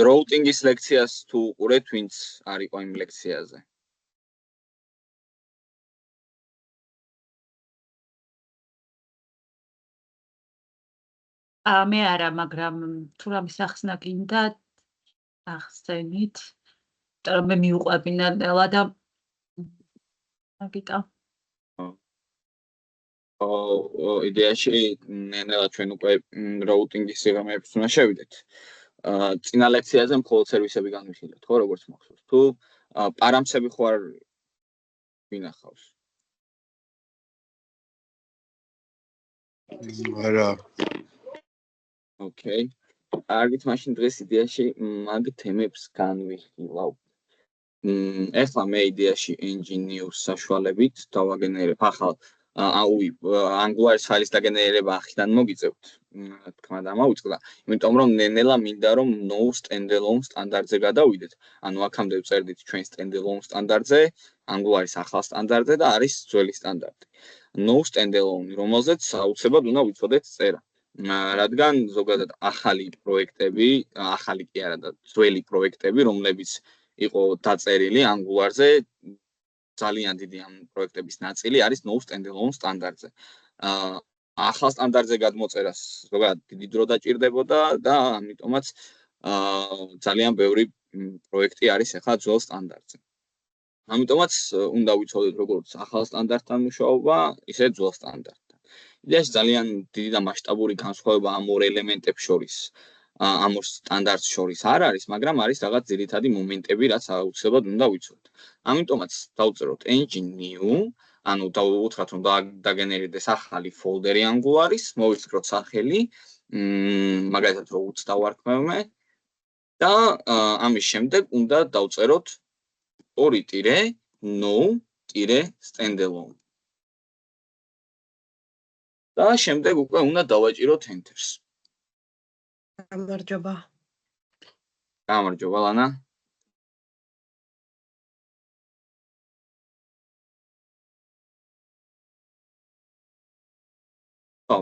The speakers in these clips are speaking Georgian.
Routing-ის ლექციას თუ უყურეთ, ვინც არ იყო იმ ლექციაზე. მე არა, მაგრამ თუ რამის ახსნა გინდა, ახსენით. იმიტომ რომ მე მიუყვები ნელა და მაგიტა. იდეაში ნელა ჩვენ უკვე routing-ის სიღრმეებს უნდა შევიდეთ. წინა ლექციაზე მხოლოდ სერვისები განვიხილეთ, ხო, როგორც მახსოვს. თუ პარამსები ხო არ ვინახავს? არა. ოკეი. კარგით, მაშინ დღეს იდეაში მაგ თემებს განვიხილავ. ეხლა მე იდეაში engine-ს საშუალებით დავაგენერებ ახალ Angular-ის ფაილის დაგენერება ახიდან მოგიწევთ. თქმა დამაუწყდა, იმიტომ რომ ნელა მინდა რომ no standalone სტანდარტზე გადავიდეთ. ანუ აქამდე ვწერდით ჩვენ standalone სტანდარტზე, Angular-ის ახალ სტანდარტზე და არის ძველი სტანდარტი. No standalone, რომელზეც აუცილებლად უნდა ვიცოდეთ წერა. რადგან ზოგადად ახალი პროექტები, ახალი კი არა და ძველი პროექტები, რომლებიც იყო დაწერილი Angular-ზე, ძალიან დიდი ამ პროექტების ნაწილი არის no standalone სტანდარტზე. ახალ სტანდარტზე გადმოწერას ზოგადად დიდი დრო დაჭირდებოდა და ამიტომაც ძალიან ბევრი პროექტი არის ახლა ძველ სტანდარტზე. ამიტომაც უნდა ვიცოდეთ როგორც ახალ სტანდარტთან მუშაობა, ისე ძველ სტანდარტთან. იდეაში ძალიან დიდი და მასშტაბური განსხვავება ამ ორ ელემენტებს შორის, ამ ორ სტანდარტს შორის არ არის, მაგრამ არის რაღაც ძირითადი მომენტები, რაც აუცილებლად უნდა ვიცოდეთ. ამიტომაც დავწეროთ engine new, ანუ დავუთხოთ რომ დაგენერირდეს ახალი ფოლდერი Angular-ის, მოვისწროთ სახელი, მაგალითად რომ უცდავარქმევ და ამის შემდეგ უნდა დავწეროთ 2-no-standalone. და შემდეგ უკვე უნდა დავაჭიროთ enter-ს. გამარჯობა. გამარჯობა ლანა.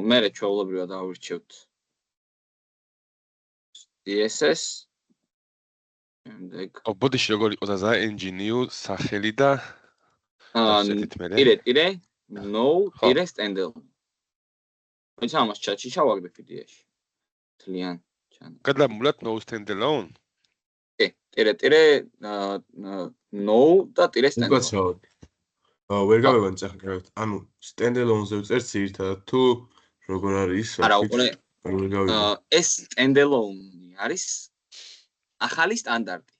მე ჩვეულებრივად დავირჩევთ CSS. შემდეგ ბოდიში როგორ იყო და engine-ი სახელი და no-standalone. ვინც ამას ჩატში ჩავაგდებ იდეაში. ძალიან ჩანა. გადამულად no standalone? no და standalone. უკაცრავად. ვერ გავევანი წახეთ. ანუ standalone-ზე ვწერთ ერთად თუ როგორ არის? არა, უკვე ეს standalone არის ახალი სტანდარტი,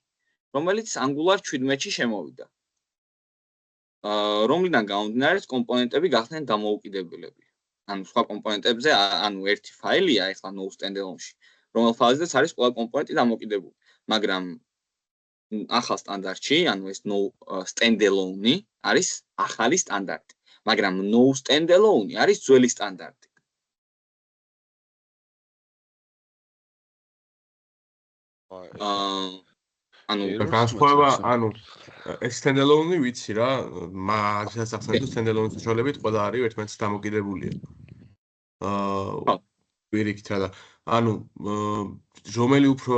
რომელიც Angular 17-ში შემოვიდა. რომლიდან გამომდინარე კომპონენტები გახდნენ დამოუკიდებელები. ანუ სხვა კომპონენტებზე, ანუ ერთი ფაილია ეხლა no standalone-ში, რომელ ფაილზეც არის ყველა კომპონენტი დამოკიდებული. მაგრამ ახალ სტანდარტში, ანუ ეს no standalone-ი არის ახალი სტანდარტი, მაგრამ no standalone-ი არის ძველი სტანდარტი. ანუ განსხვავება, ანუ ეს standalone-ი ვიცი რა, მაგასაც ახსენეთ standalone-ის საშუალებით ყველა არის ერთმანეთს დამოკიდებულია. ვირიქით რა და ანუ რომელი უფრო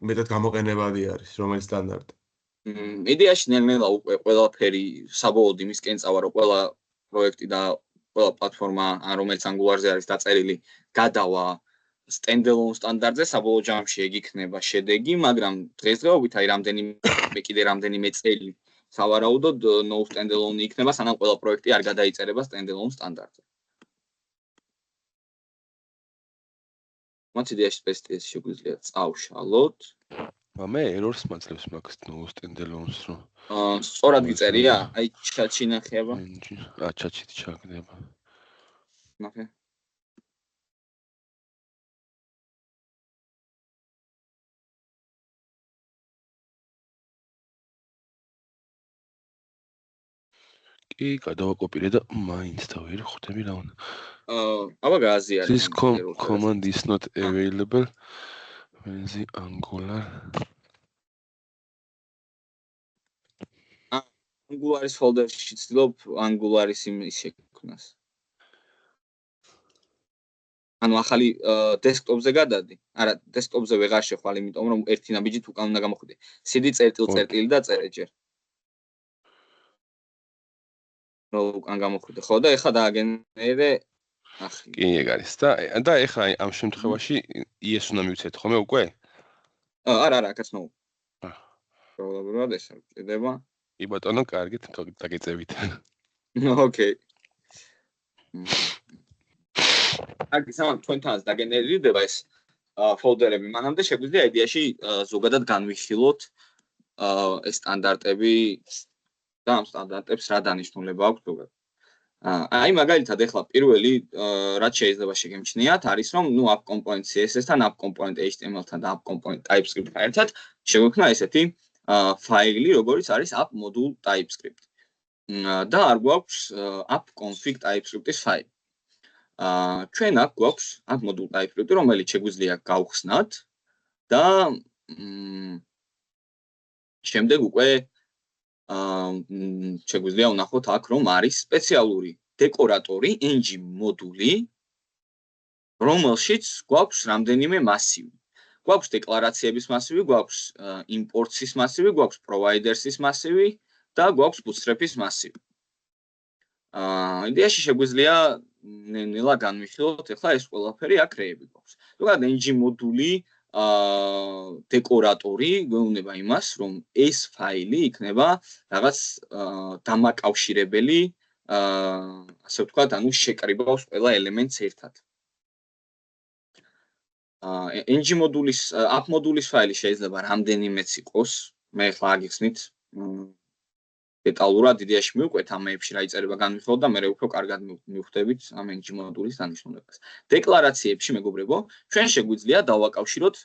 მეტად გამოყენებადი არის, რომელი სტანდარტი? იდეაში ნელ-ნელა უკვე ყველაფერი საბოლოოდ იმისკენ წავა, რომ ყველა პროექტი და ყველა პლატფორმა, რომელიც Angular-ზე არის დაწერილი, გადავა standalone სტანდარტზე, საბოლოო ჯამში ეგ იქნება შედეგი, მაგრამ დღესდღეობით აი რამდენიმე წელი სავარაუდოდ no standalone იქნება, სანამ ყველა პროექტი არ გადაიწერება standalone სტანდარტზე. მათ იდეაში სპეციალისტ შეგვიძლია წავშალოთ. მე errors მაძლევს მაგას no standalone-ს რო. სწორად გიწერია? აი ჩატში ნახება. ჩატში ჩაგდება. ნახე. კი, გადავაკოპირე და მაინც დავერ ხვდები რა უნდა. აბა გააზიარე. This command is not available when the Angular Angular-ის folder-ში ცდილობ Angular-ის იმის შექმნას. ანუ ახალი დესკტოპზე გადადი. არა, დესკტოპზე ვეღარ შეხვალ, იმიტომ რომ ერთი ნაბიჯით უკან უნდა გამოხვიდე. CD წერტილი და წერე ჯერ. რომ უკან გამოხვიდე. ხო და ეხლა დააგენერე ახლა. კი, ეგ არის. და ეხლა ამ შემთხვევაში ES უნდა მივცეთ ხოლმე უკვე? არა, აქაც ნუ. პრობლემად ეს არ ჭირდება. კი ბატონო, კარგით, დაგეწევით. ოკეი. აქ სამ თქვენთანაც დაგენერირდება ეს ფოლდერები. მანამდე შეგვიძლია იდეაში ზოგადად განვიხილოთ ეს სტანდარტები და ამ სტანდარტებს რა დანიშნულება აქვს ზოგადად. აი მაგალითად ეხლა პირველი რაც შეიძლება შეგემჩნიათ არის რომ ნუ app component CSS-თან, app component HTML-თან და app component TypeScript-თან ერთად შეგვექმნა ესეთი ფაილი, როგორც არის app module TypeScript. და არ გვაქვს app config TypeScript-ის ფაილი. ჩვენ აქ გვაქვს app module TypeScript, რომელიც შეგვიძლია გავხსნათ და შემდეგ უკვე შეგვიძლია ვნახოთ აქ რომ არის სპეციალური დეკორატორი ng მოდული, რომელშიც გვაქვს რამდენიმე მასივი. გვაქვს დეკლარაციების მასივი, გვაქვს imports-ის მასივი, გვაქვს providers-ის მასივი და გვაქვს bootstrap-ის მასივი. იდეაში შეგვიძლია ნელა განვიხილოთ, ეხლა ეს ყველაფერი აქ რეები გვაქვს. ზოგადად ng მოდული დეკორატორი გვეუბნება იმას, რომ ეს ფაილი იქნება რაღაც დამაკავშირებელი, ასე ვთქვათ, ანუ შეკრიბავს ყველა ელემენტს ერთად. ng მოდულის, app მოდულის ფაილი შეიძლება რამდენიმეც იყოს, მე ახლა აგიხსნით დეტალურად იდეაში მივყვეთ ამეებში რა იწერება განვიხილოთ და მე უფრო კარგად მივხვდებით ამ ng მოდულის დანიშნულებას. დეკლარაციებში მეგობრებო, ჩვენ შეგვიძლია დავაკავშიროთ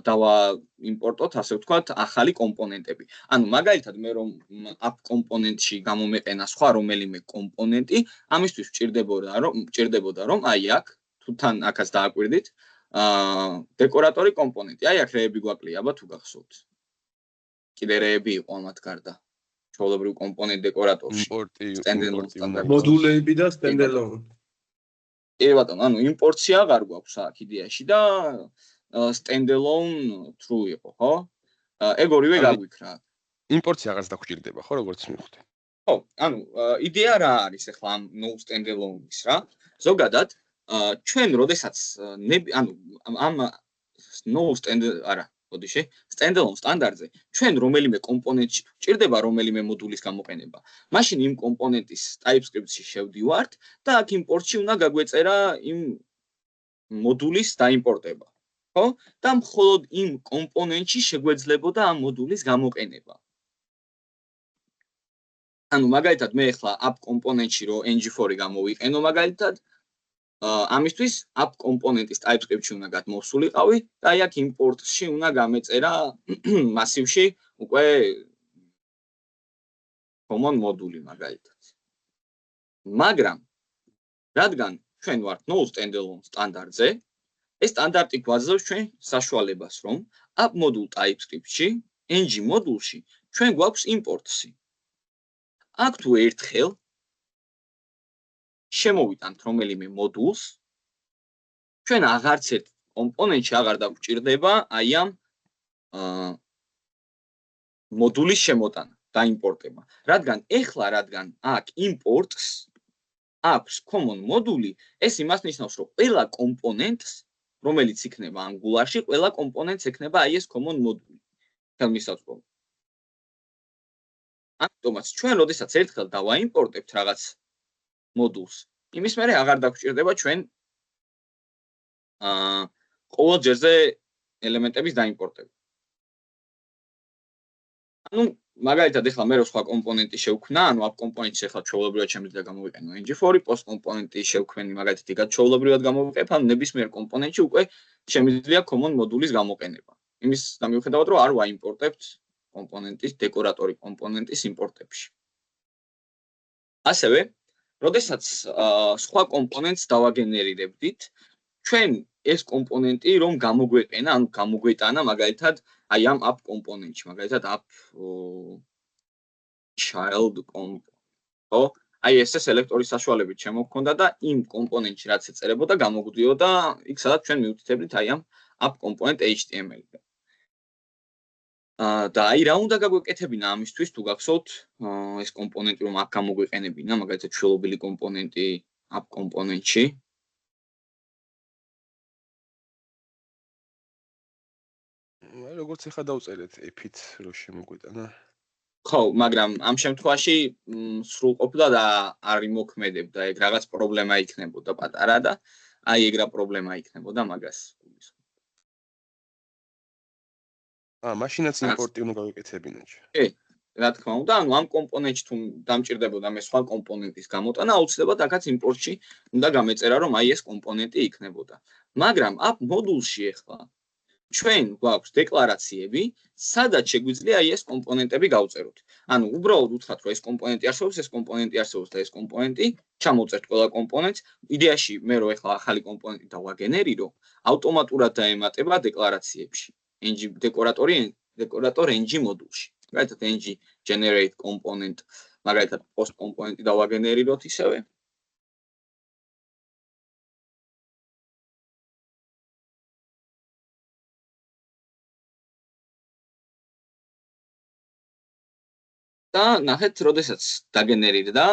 დავაიმპორტოთ, ასე ვთქვათ, ახალი კომპონენტები. ანუ მაგალითად მე რომ app კომპონენტში გამომეყენა სხვა რომელიმე კომპონენტი, ამისთვის მჭირდებოდა რომ აი აქ თუ თან აქაც დააკვირდით, დეკორატორი კომპონენტი. აი აქ რეები გვაკლია, აბა თუ გახსოვთ. კიდე რეები იყო ამათ გარდა. ჩვეულებრივ კომპონენტ დეკორატორში. მოდულები და standalone. კი ბატონო, ანუ იმპორტი აღარ გვაქვს აქ იდეაში და standalone true იყო, ხო? ეგ ორივე გაგვიქრა. იმპორტი აღარც დაგჭირდება, ხო, როგორც მივხვდი. ხო, ანუ იდეა რა არის ახლა ამ no standalone-ის რა? ზოგადად ჩვენ როდესაც ანუ ამ no standalone სტანდარტზე ჩვენ რომელიმე კომპონენტში ჭირდება რომელიმე მოდულის გამოყენება. მაშინ იმ კომპონენტის TypeScript-ში შევდივართ და აქ იმპორტში უნდა გაგვეწერა იმ მოდულის დაიმპორტება. ხო? და მხოლოდ იმ კომპონენტში შეგვეძლებოდა ამ მოდულის გამოყენება. ანუ მაგალითად მე ახლა app კომპონენტში რო ng4-ი გამოვიყენო მაგალითად ამისთვის app კომპონენტის TypeScript-ში უნდა გადმოვსულიყავი და აი აქ import-ში უნდა გამეწერა მასივში უკვე common მოდული მაგალითად. მაგრამ რადგან ჩვენ ვართ no standalone სტანდარტზე, ეს სტანდარტი გვაძლევს ჩვენ საშუალებას, რომ app module TypeScript-ში, ng მოდულში ჩვენ გვაქვს import-ი. აქ თუ ერთხელ შემოვიტანთ რომელიმე მოდულს, ჩვენ აღარც ერთ კომპონენტში აღარ დაგვჭირდება აი ამ მოდულის შემოტანა და იმპორტება. რადგან აქ imports აქვს common მოდული, ეს იმას ნიშნავს, რომ ყველა კომპონენტს, რომელიც იქნება Angular-ში, ყველა კომპონენტს ექნება აი ეს common მოდული. ხელმისაწვდომი. ამიტომაც ჩვენ როდესაც ერთხელ დავაიმპორტებთ რაღაც მოდულს. იმის მერე აღარ დაგვჭირდება ჩვენ ყოველ ჯერზე ელემენტების დაიმპორტება. ანუ მაგალითად ეხლა მე რო სხვა კომპონენტი შევქმნა, ანუ app კომპონენტში ეხლა ჩვეულებრივად შემიძლია გამოვიყენო ng4, post კომპონენტი შევქმნი მაგალითად იგივე ჩვეულებრივად გამოვიყენებ, ან ნებისმიერ კომპონენტში უკვე შემიძლია common მოდულის გამოყენება. იმის დამიუხედავად რომ არ ვაიმპორტებთ კომპონენტის დეკორატორი კომპონენტის იმპორტებში. ასევე როდესაც სხვა კომპონენტს დავაგენერირებდით, ჩვენ ეს კომპონენტი რომ გამოგვეყენა, ანუ გამოგვეტანა მაგალითად აი ამ app კომპონენტში, მაგალითად app child component. ხო? აი ესე სელექტორის საშუალებით შემოგვქონდა და იმ კომპონენტში რაც ეწერებოდა გამოგვდიოდა იქ სადაც ჩვენ მივთითებდით აი ამ app component HTML-ზე. და აი რა უნდა გაგვეკეთებინა ამისთვის თუ გახსოვთ ეს კომპონენტი რომ აქ გამოგვიყენებინა მაგალითად შველობილი კომპონენტი app კომპონენტში როგორც ახლა დავწერეთ if-ით რო შემოგვიტანა. ხო, მაგრამ ამ შემთხვევაში სრულყოფილად არ იმოქმედებდა, ეგ რაღაც პრობლემა იქნებოდა პატარა და აი ეგ რა პრობლემა იქნებოდა მაგას. მაშინაც იმპორტი უნდა გავეკეთებინა. კი, რა თქმა უნდა, ანუ ამ კომპონენტში თუ დამჭირდებოდა მე სხვა კომპონენტის გამოტანა, აუცილებლად აქაც იმპორტში უნდა გამეწერა, რომ აი ეს კომპონენტი იქნებოდა. მაგრამ app მოდულში ახლა ჩვენ გვაქვს დეკლარაციები, სადაც შეგვიძლია აი ეს კომპონენტები გავწეროთ. ანუ უბრალოდ უთხრათ, რომ ეს კომპონენტი არსებობს, ეს კომპონენტი არსებობს და ეს კომპონენტი ჩამოვწერთ ყველა კომპონენტს. იდეაში მე რო ახლა ახალი კომპონენტი დავაგენერირო, ავტომატურად დაემატება დეკლარაციებში. decorator ng მოდულში. მაგალითად ng generate component, მაგალითად post კომპონენტი დავაგენერიროთ ისევე. და ნახეთ, როდესაც დაგენერირდა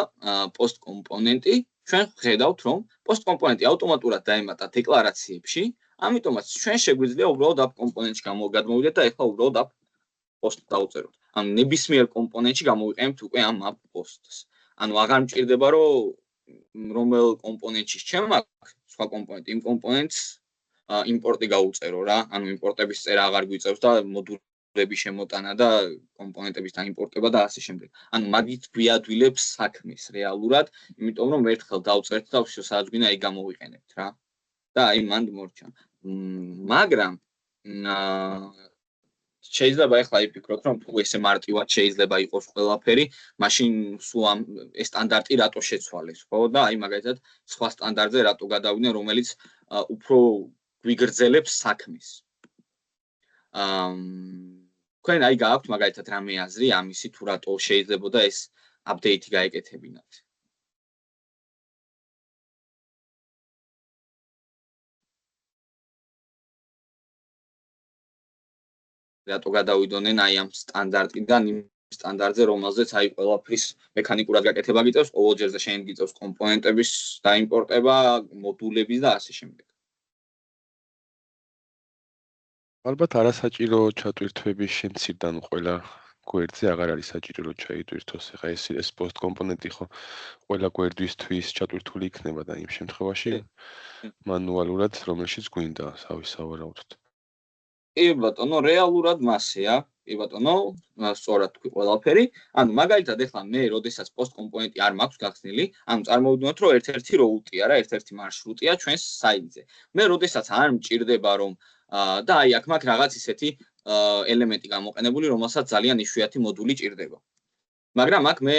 post კომპონენტი, ჩვენ ხედავთ, რომ post კომპონენტი ავტომატურად დაემატა დეკლარაციებში, ამიტომაც ჩვენ შეგვიძლია უბრალოდ app კომპონენტში გამოვიდეთ და ეხლა უბრალოდ app post დავწეროთ. ანუ ნებისმიერ კომპონენტში გამოვიყენებთ უკვე ამ app post-ს. ანუ აღარ მჭირდება, რომ რომელ კომპონენტში შემაქვს სხვა კომპონენტი, იმ კომპონენტს იმპორტი გაუწერო რა, ანუ იმპორტების წერა აღარ გვიწევს და მოდულების შემოტანა და კომპონენტების დაიმპორტება და ასე შემდეგ. ანუ მაგით გვიადვილებს საქმეს რეალურად, იმიტომ რომ ერთხელ დავწერთ და ვсё სადაც გვინდა იქ გამოვიყენებთ რა. და აი მანდ მორჩა. მაგრამ შეიძლება ახლა იფიქროთ, რომ თუ ესე მარტივად შეიძლება იყოს ყველაფერი, მაშინ სულ ამ ეს სტანდარტი რატო შეცვალეს, ხო? და აი მაგალითად სხვა სტანდარტზე რატო გადავიდნენ, რომელიც უფრო გვიგრძელებს საქმეს. თქვენ აი გააქვთ მაგალითად რამე აზრი ამისი თუ რატო შეიძლებოდა ეს აპდეიტი გაეკეთებინათ? რატო გადავიდოდნენ აი ამ სტანდარტიდან იმ სტანდარტზე, რომელზეც აი ყველაფრის მექანიკურად გაკეთება გიწევს, ყოველ ჯერზე შენ გიწევს კომპონენტების დაიმპორტება, მოდულების და ასე შემდეგ. ალბათ არასაჭირო ჩატვირთვების შემცირდან ყველა გვერდზე აღარ არის საჭირო რომ ჩაიტვირთოს. ეხლა ეს post კომპონენტი ხო ყველა გვერდისთვის ჩატვირთული იქნება და იმ შემთხვევაში მანუალურად რომელშიც გვინდა სავარაუდოდ. კი ბატონო, რეალურად მასეა. კი ბატონო, სწორად თქვი ყველაფერი. ანუ მაგალითად ეხლა მე როდესაც post კომპონენტი არ მაქვს გახსნილი, ანუ წარმოვიდგინოთ რომ ერთ-ერთი როუტია რა, ერთ-ერთი მარშრუტია ჩვენს საიტზე. მე როდესაც არ მჭირდება რომ და აი აქ მაქვს რაღაც ისეთი ელემენტი გამოყენებული, რომელსაც ძალიან იშვიათი მოდული ჭირდება. მაგრამ აქ მე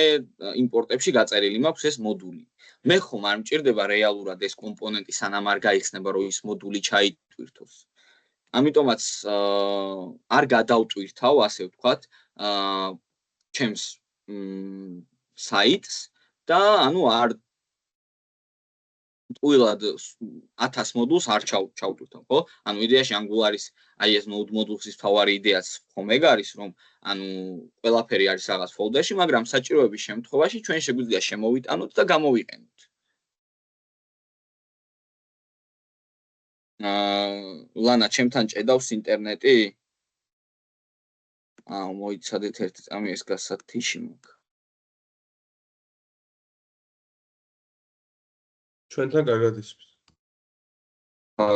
იმპორტებში გაწერილი მაქვს ეს მოდული. მე ხომ არ მჭირდება რეალურად ეს კომპონენტი სანამ არ გაიხსნება რომ ის მოდული ჩაიტვირთოს. ამიტომაც არ გადავტვირთავ, ასე ვთქვათ, ჩემს საიტს და ანუ არ ტყუილად 1000 მოდულს არ ჩავტვირთავ, ხო? ანუ იდეაში Angular-ის აი ეს node module-ის თავარი იდეაც ხომ ეგ არის, რომ ანუ ყველაფერი არის რაღაც folder-ში, მაგრამ საჭიროების შემთხვევაში ჩვენ შეგვიძლია შემოვიტანოთ და გამოვიყენოთ. ლანა, ჩემთან ჭედავს ინტერნეტი? მოიცადეთ ერთი წამი ეს გასათიში მაქვს. ჩვენთან კარგად ისმის.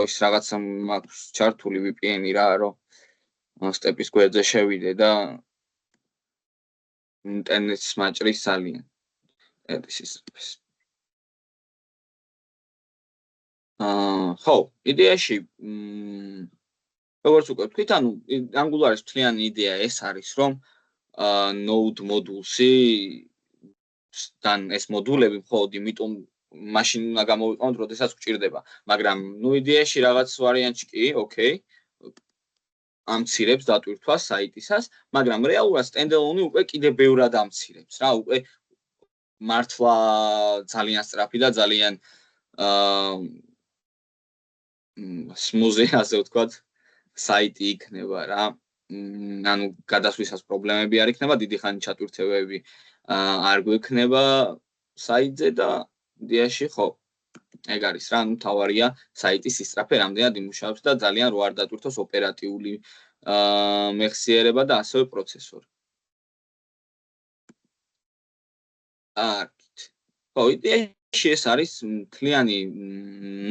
ის რაღაცა მაქვს ჩართული VPN-ი რა, რომ სტეპის გვერდზე შევიდე და ინტერნეტს მაჭრის ძალიან. ეს ხო, იდეაში როგორც უკვე ვთქვით, ანუ Angular-ის მთლიანი იდეა ეს არის, რომ node module-ში თან ეს მოდულები მხოლოდ იმიტომ მაშინ უნდა გამოვიყენოთ, როდესაც გვჭირდება. მაგრამ ნუ იდეაში რაღაც ვარიანტი კი, ოკეი. ამცირებს დატვირთვას საიტისას, მაგრამ რეალურად standalone-ი უკვე კიდე ბევრად ამცირებს რა, უკვე მართლა ძალიან სწრაფი და ძალიან smooth-ი, ასე ვთქვათ, საიტი იქნება რა. ანუ გადასვლისას პრობლემები არ იქნება, დიდი ხანი ჩატვირთებები არ გვექნება საიტზე და იდეაში ხო, ეგ არის რა, ანუ თავარია საიტის სისწრაფე რამდენად იმუშავებს და ძალიან რო არ დატვირთოს ოპერატიული მეხსიერება და ასევე პროცესორი. ხო, იდეაში ეს არის მთლიანი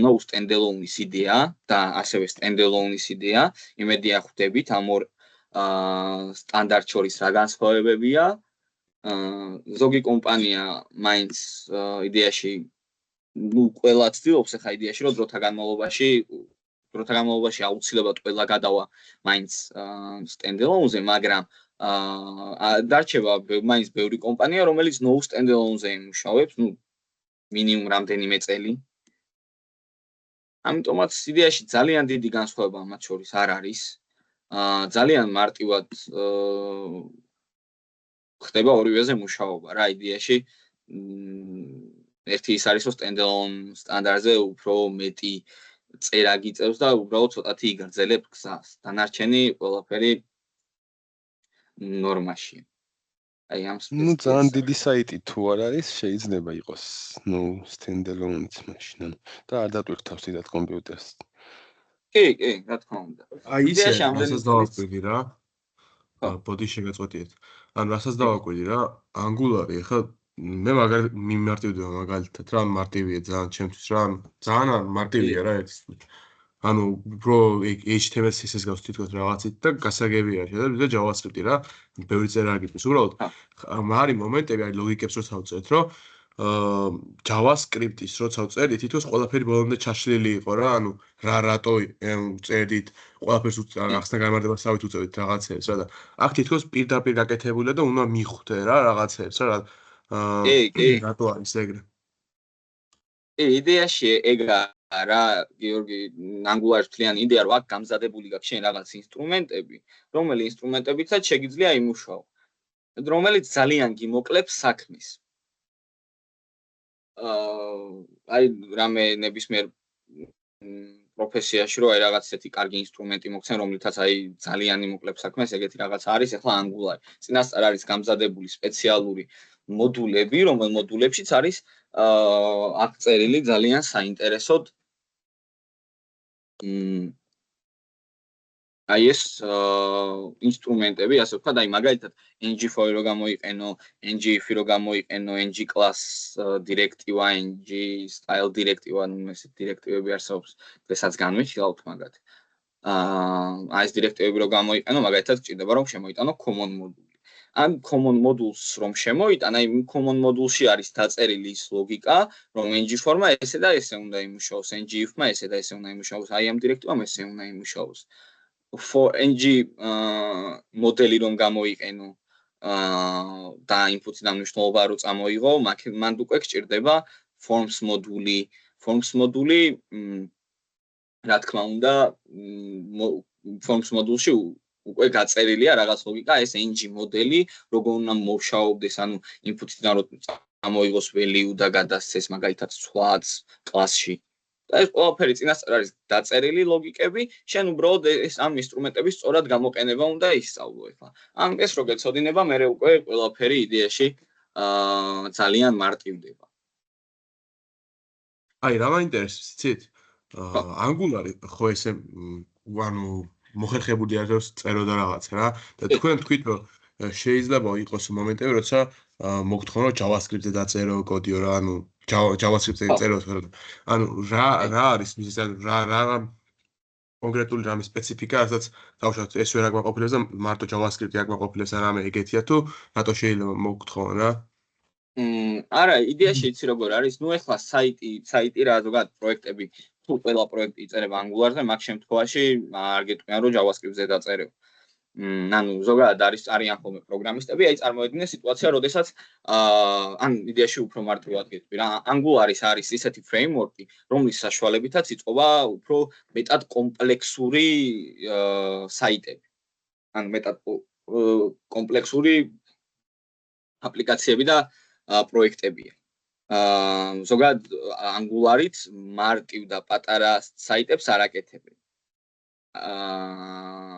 no standalone-ის იდეა და ასევე standalone-ის იდეა. იმედია ხვდებით ამ ორ სტანდარტ შორის რა განსხვავებებია. ზოგი კომპანია მაინც იდეაში ყველა ცდილობს ახლა იდეაში რომ დროთა განმავლობაში აუცილებლად ყველა გადავა მაინც standalone-ზე, მაგრამ დარჩება მაინც ბევრი კომპანია, რომელიც no standalone-ზე იმუშავებს, მინიმუმ რამდენიმე წელი. ამიტომაც იდეაში ძალიან დიდი განსხვავება მათ შორის არ არის. ძალიან მარტივად ხდება ორივეზე მუშაობა რა იდეაში. ერთი ის არის რომ standalone სტანდარტზე უფრო მეტი წერა გიწევს და უბრალოდ ცოტათი იგრძელებ გზას. დანარჩენი ყველაფერი ნორმაშია. აი ამ ძალიან დიდი საიტი თუ არ არის, შეიძლება იყოს standalone-იც მაშინ და არ დატვირთავს დიდად კომპიუტერს. კი, რა თქმა უნდა. აი ისე რასაც დავაკვირდი რა. ბოდი შეგაწყვეტიეთ. ან რასაც დავაკვირდი რა, Angular-ი ახლა მე მიმარტივდება მაგალითად რა, მარტივია ძალიან ჩემთვის რა, ძალიან მარტივია რა ეს. ანუ უფრო HTML CSS გავს თითქოს რაღაცით და გასაგებია შეიძლება და JavaScript-ი რა, ბევრი წერა არ გიწევს. უბრალოდ არის მომენტები, არის ლოგიკებს როცა ავწერთ, რომ JavaScript-ის როცა ვწერდი, თითქოს ყველაფერი ბოლომდე ჩაშლილი იყო რა, ანუ რატო წერდით, ყველაფერს ახსნა გამარჯვებას ავით უწევით რაღაცებს რა და აქ თითქოს პირდაპირ გაკეთებულია და უნდა მიხვდე რა რაღაცებს რა. რატო არის ეგრე? იდეაში ეგ რა, გიორგი, Angular-ის მთლიანი იდეა რომ აქ გამზადებული გაქვს შენ რაღაც ინსტრუმენტები, რომელი ინსტრუმენტებიცაც შეგიძლია იმუშაო, რომელიც ძალიან გიმოკლებს საქმის. აი რამე ნებისმიერ პროფესიაში რომ აი რაღაც ესეთი კარგი ინსტრუმენტი მოგცენ, რომლითაც აი ძალიან იმოკლებს საქმეს, ეგეთი რაღაც არის ახლა Angular. წინასწარ არის გამზადებული სპეციალური მოდულები, რომელ მოდულებშიც არის აქ წერილი ძალიან საინტერესოდ აი ეს ინსტრუმენტები, ასე ვთქვათ, აი მაგალითად ng-file რო გამოიყენო, ng-if რო გამოიყენო, ng-class დირექტივა, ng-style დირექტივა, ესეთ დირექტივები არსებობს, დღესაც განვიხილავთ მაგათ. აი ეს დირექტივები რო გამოიყენო, მაგალითად გჭირდება რომ შემოიტანო common module. ამ common modules რომ შემოიტანა, იმ common module-ში არის დაწერილი ის ლოგიკა, რომ ng-form-მა ესე და ესე უნდა იმუშაოს, ng-if-მა ესე და ესე უნდა იმუშაოს, აი ამ დირექტივამ ესე უნდა იმუშაოს. For ng მოდელი რომ გამოიყენო და input-იდან მნიშვნელობა რო წამოიღო, მან უკვე გჭირდება forms მოდული. Forms მოდული რა თქმა უნდა forms მოდულში უკვე გაწერილია რაღაც ლოგიკა, ეს ng მოდელი როგორ უნდა მოვშაობდეს, ანუ input-იდან რო წამოიღოს value და გადასცეს მაგალითად სხვაც კლასში. და ეს ყველაფერი წინასწარ არის დაწერილი ლოგიკები, შენ უბრალოდ ეს ამ ინსტრუმენტების სწორად გამოყენება უნდა ისწავლო ახლა. ეს რო გეცოდინება, მე უკვე ყველაფერი იდეაში ძალიან მარტივდება. აი რა მაინტერესებს, იცით? Angular-ი ხო ესე ანუ მოხერხებული არის წერო და რაღაცა რა და თქვენ თქვით რომ შეიძლება იყოს მომენტები, როცა მოგთხოვნა რომ JavaScript-ზე დაწერო კოდიო რა, ანუ JavaScript-ზე წერო. ანუ რა არის მის რა კონკრეტული რამე სპეციფიკა, რასაც დავუშვათ ეს ვერ აგვაყოფილებს და მარტო JavaScript-ი აგვაყოფილებს და რამე ეგეთია თუ რატო შეიძლება მოგთხოვნა რა? არა, იდეაში იცი როგორ არის, ეხლა საიტი რა ზოგადად პროექტები, თუ ყველა პროექტი იწერება Angular-ზე, მაგ შემთხვევაში არ გეტყვიან რომ JavaScript-ზე დაწერეო. ანუ ზოგადად არიან ხოლმე პროგრამისტები, აი წარმოედგინე სიტუაცია, როდესაც ან იდეაში უფრო მარტივად გეტყვი რა, Angular-ის არის ისეთი ფრეიმვორკი, რომლის საშუალებითაც იწყობა უფრო მეტად კომპლექსური საიტები. ანუ მეტად კომპლექსური აპლიკაციები და პროექტებია. ზოგადად Angular-ით მარტივ და პატარა საიტებს არ აკეთებენ.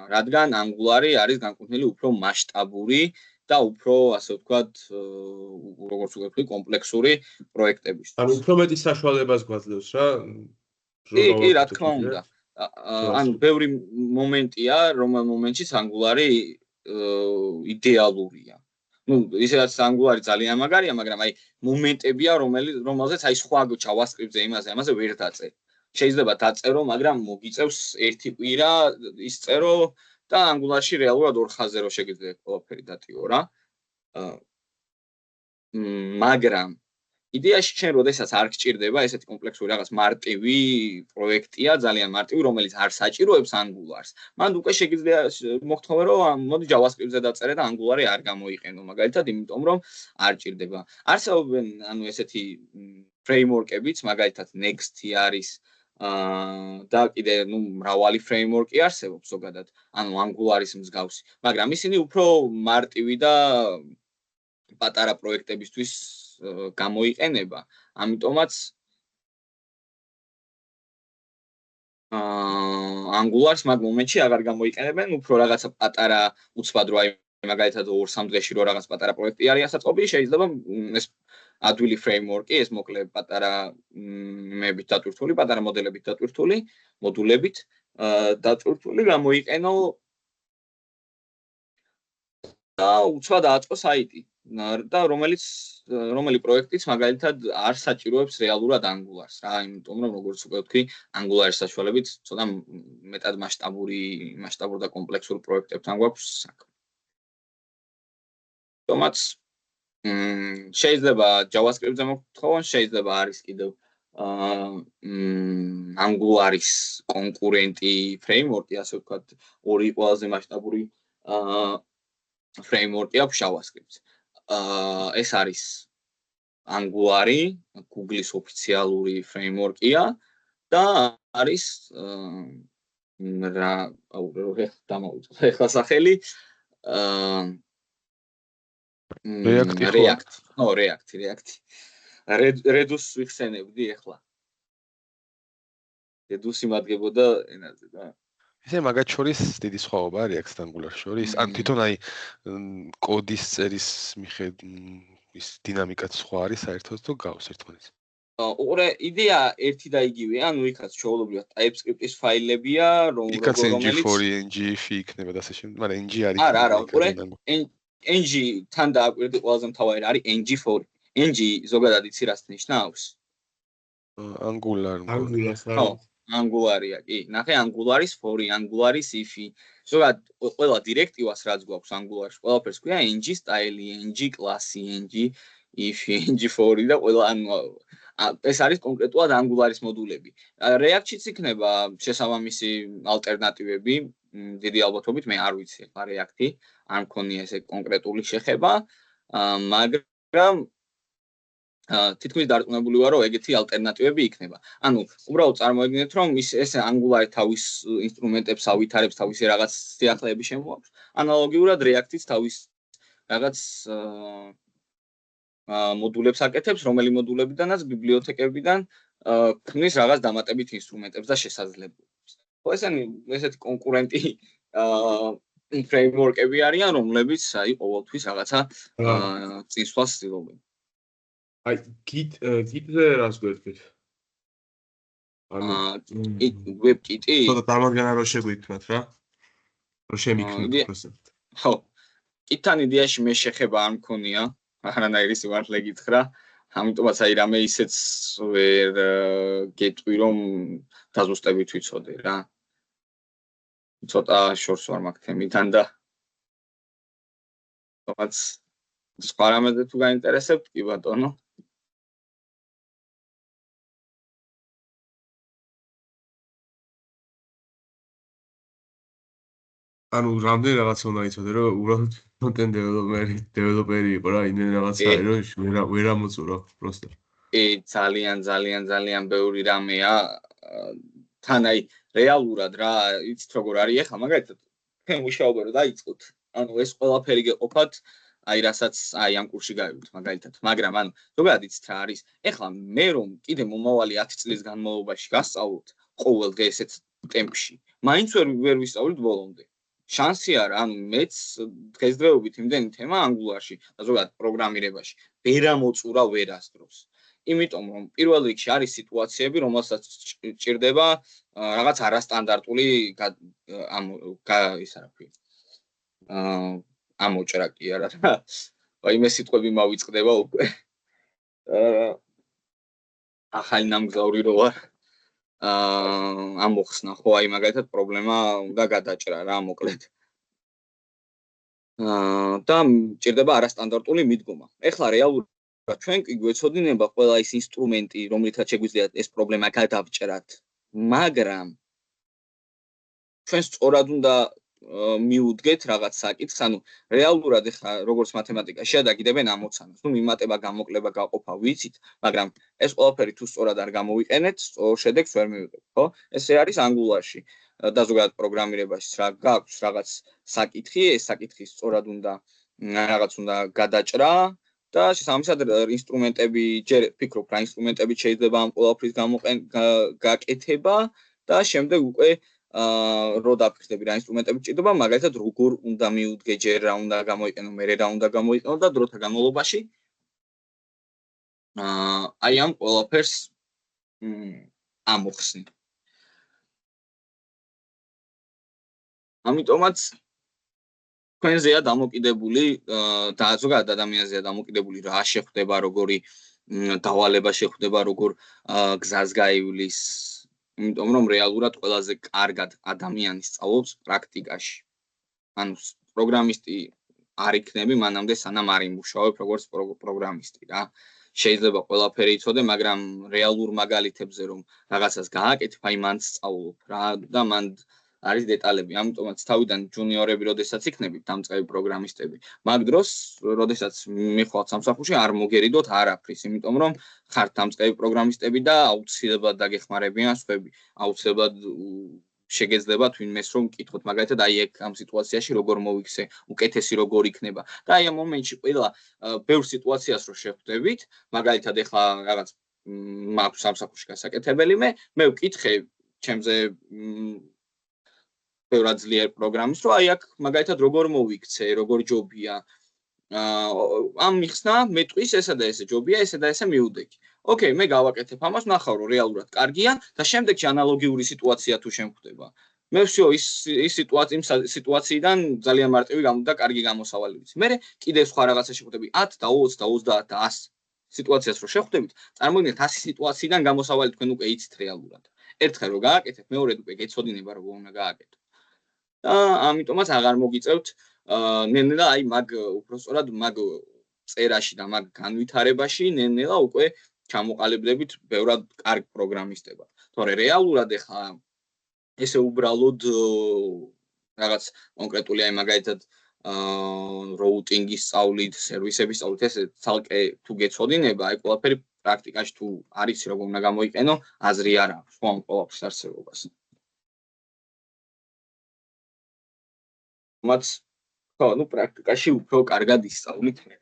რადგან Angular-ი არის განკუთვნილი უფრო მასშტაბური და უფრო, ასე ვთქვათ, როგორც ვთქვი, კომპლექსური პროექტებისთვის. ანუ უფრო მეტი საშუალებას გვაძლევს რა. კი, რა თქმა უნდა. ანუ ბევრი მომენტია, რომელ მომენტშიც Angular-ი იდეალურია. ისედაც Angular-ი ძალიან მაგარია, მაგრამ აი მომენტებია, რომელზეც აი სხვა JavaScript-ზე ამაზე ვერ დაწერ. შეიძლება დაწერო, მაგრამ მოგიწევს ერთი კვირა ისწერო და Angular-ში რეალურად 2 ხაზზე რო შეგიძლია ყველაფერი დატიო რა. მაგრამ იდეაში ჩვენ როდესაც არ გჭირდება ესეთი კომპლექსური რაღაც მარტივი პროექტია, ძალიან მარტივი, რომელიც არ საჭიროებს Angular-ს. მან უკვე შეგიძლია მოხთხოვე რომ მოდი JavaScript-ზე დაწერე და Angular-ი არ გამოიყენო, მაგალითად, იმიტომ რომ არ ჭირდება. არსებობენ ანუ ესეთი ფრეიმვორკებიც, მაგალითად Next-ი არის და კიდე მრავალი ფრეიმვორკი არსებობს ზოგადად, ანუ Angular-ის მსგავსი, მაგრამ ისინი უფრო მარტივი და პატარა პროექტებისთვის გამოიყენება. ამიტომაც Angular-ს მაგ მომენტში აღარ გამოიყენებენ, უფრო რაღაცა პატარა უცბად რო აი მაგალითად 2-3 დღეში რო რაღაც პატარა პროექტი არის ასაწყობი, შეიძლება ეს ადვილი ფრეიმვორკი, ეს მოკლე პატარა მებით დატვირთული, პატარა მოდელებით დატვირთული, მოდულებით დატვირთული გამოიყენო და უცბად დააწყო საიტი. და რომელი პროექტიც მაგალითად არ საჭიროებს რეალურად Angular-ს რა, იმიტომ რომ როგორც უკვე ვთქვი, Angular-ის საშუალებით ცოტა მეტად მასშტაბურ და კომპლექსურ პროექტებთან გვაქვს საქმე. თუმცა შეიძლება JavaScript-ზე მოგთხოვონ, შეიძლება არის კიდევ Angular-ის კონკურენტი ფრეიმვორკი, ასე ვთქვათ, ორი ყველაზე მასშტაბური ფრეიმვორკი აქვს JavaScript-ს. ეს არის Angular-ი, Google-ის ოფიციალური ფრეიმვორკია და არის ახლა სახელი React. React. Redux ვიხსენებდი ახლა. Redux იმადგებოდა ენაზე და ესე მაგათ შორის დიდი სხვაობა არის React და Angular შორის. ან თვითონ აი კოდის წერის ის დინამიკაც სხვა არის საერთოდ თუ გავს ერთმანეთს. უყურე, იდეა ერთი და იგივეა, ანუ იქაც ჩვეულებრივად TypeScript-ის ფაილებია, იქაც ng4, ng-if იქნება და ასე შემდეგ, მაგრამ ng არის. არა, უყურე, ng თან დააკვირდი ყველაზე მთავარი არის ng4. ng ზოგადად იცი რას ნიშნავს? Angular. Angular-ია, კი. ნახე Angular-ის 4, Angular-ის if-ი. ზოგადად ყველა დირექტივას რაც გვაქვს Angular-ში, ყველაფერს ქვია ng style-ი, ng class-ი, ng if-ი, ng4 და ყველა ეს არის კონკრეტულად Angular-ის მოდულები. React-შიც იქნება შესაბამისი ალტერნატივები, დიდი ალბათობით მე არ ვიცი ახლა React-ი, არ მქონია ესე კონკრეტული შეხება, მაგრამ თითქმის დარწმუნებული ვარ, რომ ეგეთი ალტერნატივები იქნება. ანუ უბრალოდ წარმოიდგინეთ, რომ ეს Angular-ი თავის ინსტრუმენტებს ავითარებს, თავისი რაღაც სიახლეები შემოაქვს. ანალოგიურად React-იც თავის რაღაც მოდულებს აკეთებს, რომელი მოდულებიდანაც ბიბლიოთეკებიდან ქმნის რაღაც დამატებით ინსტრუმენტებს და შესაძლებლობებს. ესეთი კონკურენტი ფრეიმვორკები არიან, რომლებიც აი ყოველთვის რაღაცა წინსვლას ცდილობენ. აი Git-ზე რას გვერდით? ანუ WebKit-ი? ცოტა დამადგენა რო შეგვიქნათ რა. რო შემიქნათ ასე. ხო. Git-თან იდეაში მე შეხება არ მქონია. არანაირი სიმართლე გითხრა, ამიტომაც აი რამე ისეც ვერ გეტყვი რომ დაზუსტებით ვიცოდე რა. ცოტა შორს ვარ მაგ თემიდან და თუმცა სხვა რამეზე თუ გაინტერესებთ, კი ბატონო. ანუ რამდენი რაღაცა უნდა იცოდე რომ უბრალოდ content developer-ი იყო რა, იმენ რაღაცა არის რომ ვერ ამოწურო просто. ძალიან ბევრი რამეა. თან აი რეალურად რა, იცით როგორ არის ახლა, მაგალითად თქვენ მუშაობა რო დაიწყოთ, ანუ ეს ყველაფერი გეყოფათ აი რასაც აი ამ კურსში გავიგოთ მაგალითად, მაგრამ ანუ ზოგადად იცით რა არის? ეხლა მე რომ კიდე მომავალი 10 წლის განმავლობაში გასწავლოთ ყოველ დღე ესეთ ტემპში, მაინც ვერ ვისწავლით ბოლომდე. შანსი არა, ანუ მეც დღესდღეობით იმდენი თემა ანგულარში და ზოგადად პროგრამირებაში ვერ ამოწურა ვერასდროს. იმიტომ რომ პირველ რიგში არის სიტუაციები, რომელსაც ჭირდება რაღაც არასტანდარტული ის რა ქვია. ამოჭრა კი არა რა. აი მე სიტყვები მავიწყდება უკვე. ახალი ნამგზავრი რო ვარ. ამოხსნა ხო აი მაგალითად პრობლემა უნდა გადაჭრა რა მოკლედ. და ჭირდება არასტანდარტული მიდგომა. ეხლა რეალურად ჩვენ კი გვეცოდინება ყველა ის ინსტრუმენტი, რომლითაც შეგვიძლია ეს პრობლემა გადავჭრათ, მაგრამ ჩვენ სწორად უნდა მიუდგეთ რაღაც საკითხს, ანუ რეალურად ეხლა როგორც მათემატიკაში ადაგიდებენ ამოცანას. ნუ მიმატება, გამოკლება, გაყოფა ვიცით, მაგრამ ეს ყველაფერი თუ სწორად არ გამოვიყენეთ, სწორ შედეგს ვერ მივიღებთ, ხო? ესე არის ანგულარში და ზოგადად პროგრამირებაში რა გაქვს რაღაც საკითხი, ეს საკითხი სწორად უნდა გადაჭრა და შესაბამისად ინსტრუმენტები ჯერ ფიქრობ რა ინსტრუმენტები შეიძლება ამ ყველაფრის გაკეთება და შემდეგ უკვე რო დაფიქრდები რა ინსტრუმენტები ჭირდება, მაგალითად როგორ უნდა მიუდგე ჯერ რა უნდა გამოიყენო, მერე რა უნდა გამოიყენო და დროთა განმავლობაში აი ამ ყველაფერს ამოხსნი. ამიტომაც თქვენზეა დამოკიდებული და ზოგადად ადამიანზეა დამოკიდებული რა შეხვდება, როგორი დავალება შეხვდება, როგორ გზას გაივლის. იმიტომ რომ რეალურად ყველაზე კარგად ადამიანი სწავლობს პრაქტიკაში. ანუ პროგრამისტი არ იქნები მანამდე სანამ არ იმუშავებ როგორც პროგრამისტი რა. შეიძლება ყველაფერი იცოდე, მაგრამ რეალურ მაგალითებზე რომ რაღაცას გააკეთებ, აი მანდ სწავლობ რა და მანდ არის დეტალები. ამიტომაც თავიდან ჯუნიორები როდესაც იქნებით დამწყები პროგრამისტები, მაგ დროს როდესაც მიხვალთ სამსახურში არ მოგერიდოთ არაფრის, იმიტომ რომ ხართ დამწყები პროგრამისტები და აუცილებლად დაგეხმარებიან სხვები. აუცილებლად შეგეძლება თვინმეს რომ მკითხოთ, მაგალითად აი ეგ ამ სიტუაციაში როგორ მოვიქცე, უკეთესი როგორ იქნება. და აი ამ მომენტში ყველა ბევრ სიტუაციას რო შეხვდებით, მაგალითად ეხლა რაღაც მაქვს სამსახურში გასაკეთებელი მე ვკითხე ჩემზე ბევრად ძლიერ პროგრამის, რომ აი აქ მაგალითად როგორ მოვიქცე, როგორ ჯობია. ამ მიხსნა მეტყვის ესა და ესე ჯობია, ესე და ესე მიუდეგი. ოკეი, მე გავაკეთებ ამას, ნახავ რომ რეალურად კარგია და შემდეგში ანალოგიური სიტუაცია თუ შემხვდება. მე всё ის სიტუაციიდან ძალიან მარტივი და კარგი გამოსავალი ვიცი. მე კიდე სხვა რაღაცა შეხვდები 10 და 20 და 30 და 100 სიტუაციას რო შეხვდებით, წარმოგიდგენთ 100 სიტუაციიდან გამოსავალი თქვენ უკვე იცით რეალურად. ერთხელ რო გააკეთებ, მეორედ უკვე გეცოდინება როგორ უნდა გააკეთო. და ამიტომაც აღარ მოგიწევთ ნელ-ნელა აი მაგ უბრალოდ მაგ წერაში და მაგ განვითარებაში ნელ-ნელა უკვე ჩამოყალიბდებით ბევრად კარგ პროგრამისტებად. თორე რეალურად ეხლა ესე უბრალოდ რაღაც კონკრეტული აი მაგალითად როუტინგის სწავლით, სერვისების სწავლით ესე ცალკე თუ გეცოდინება, აი ყველაფერი პრაქტიკაში თუ არის როგორ უნდა გამოიყენო, აზრი არ აქვს ხო ამ ყველაფრის არსებობას. მათ ხო, ნუ პრაქტიკაში უფრო კარგად ისწავლით მე.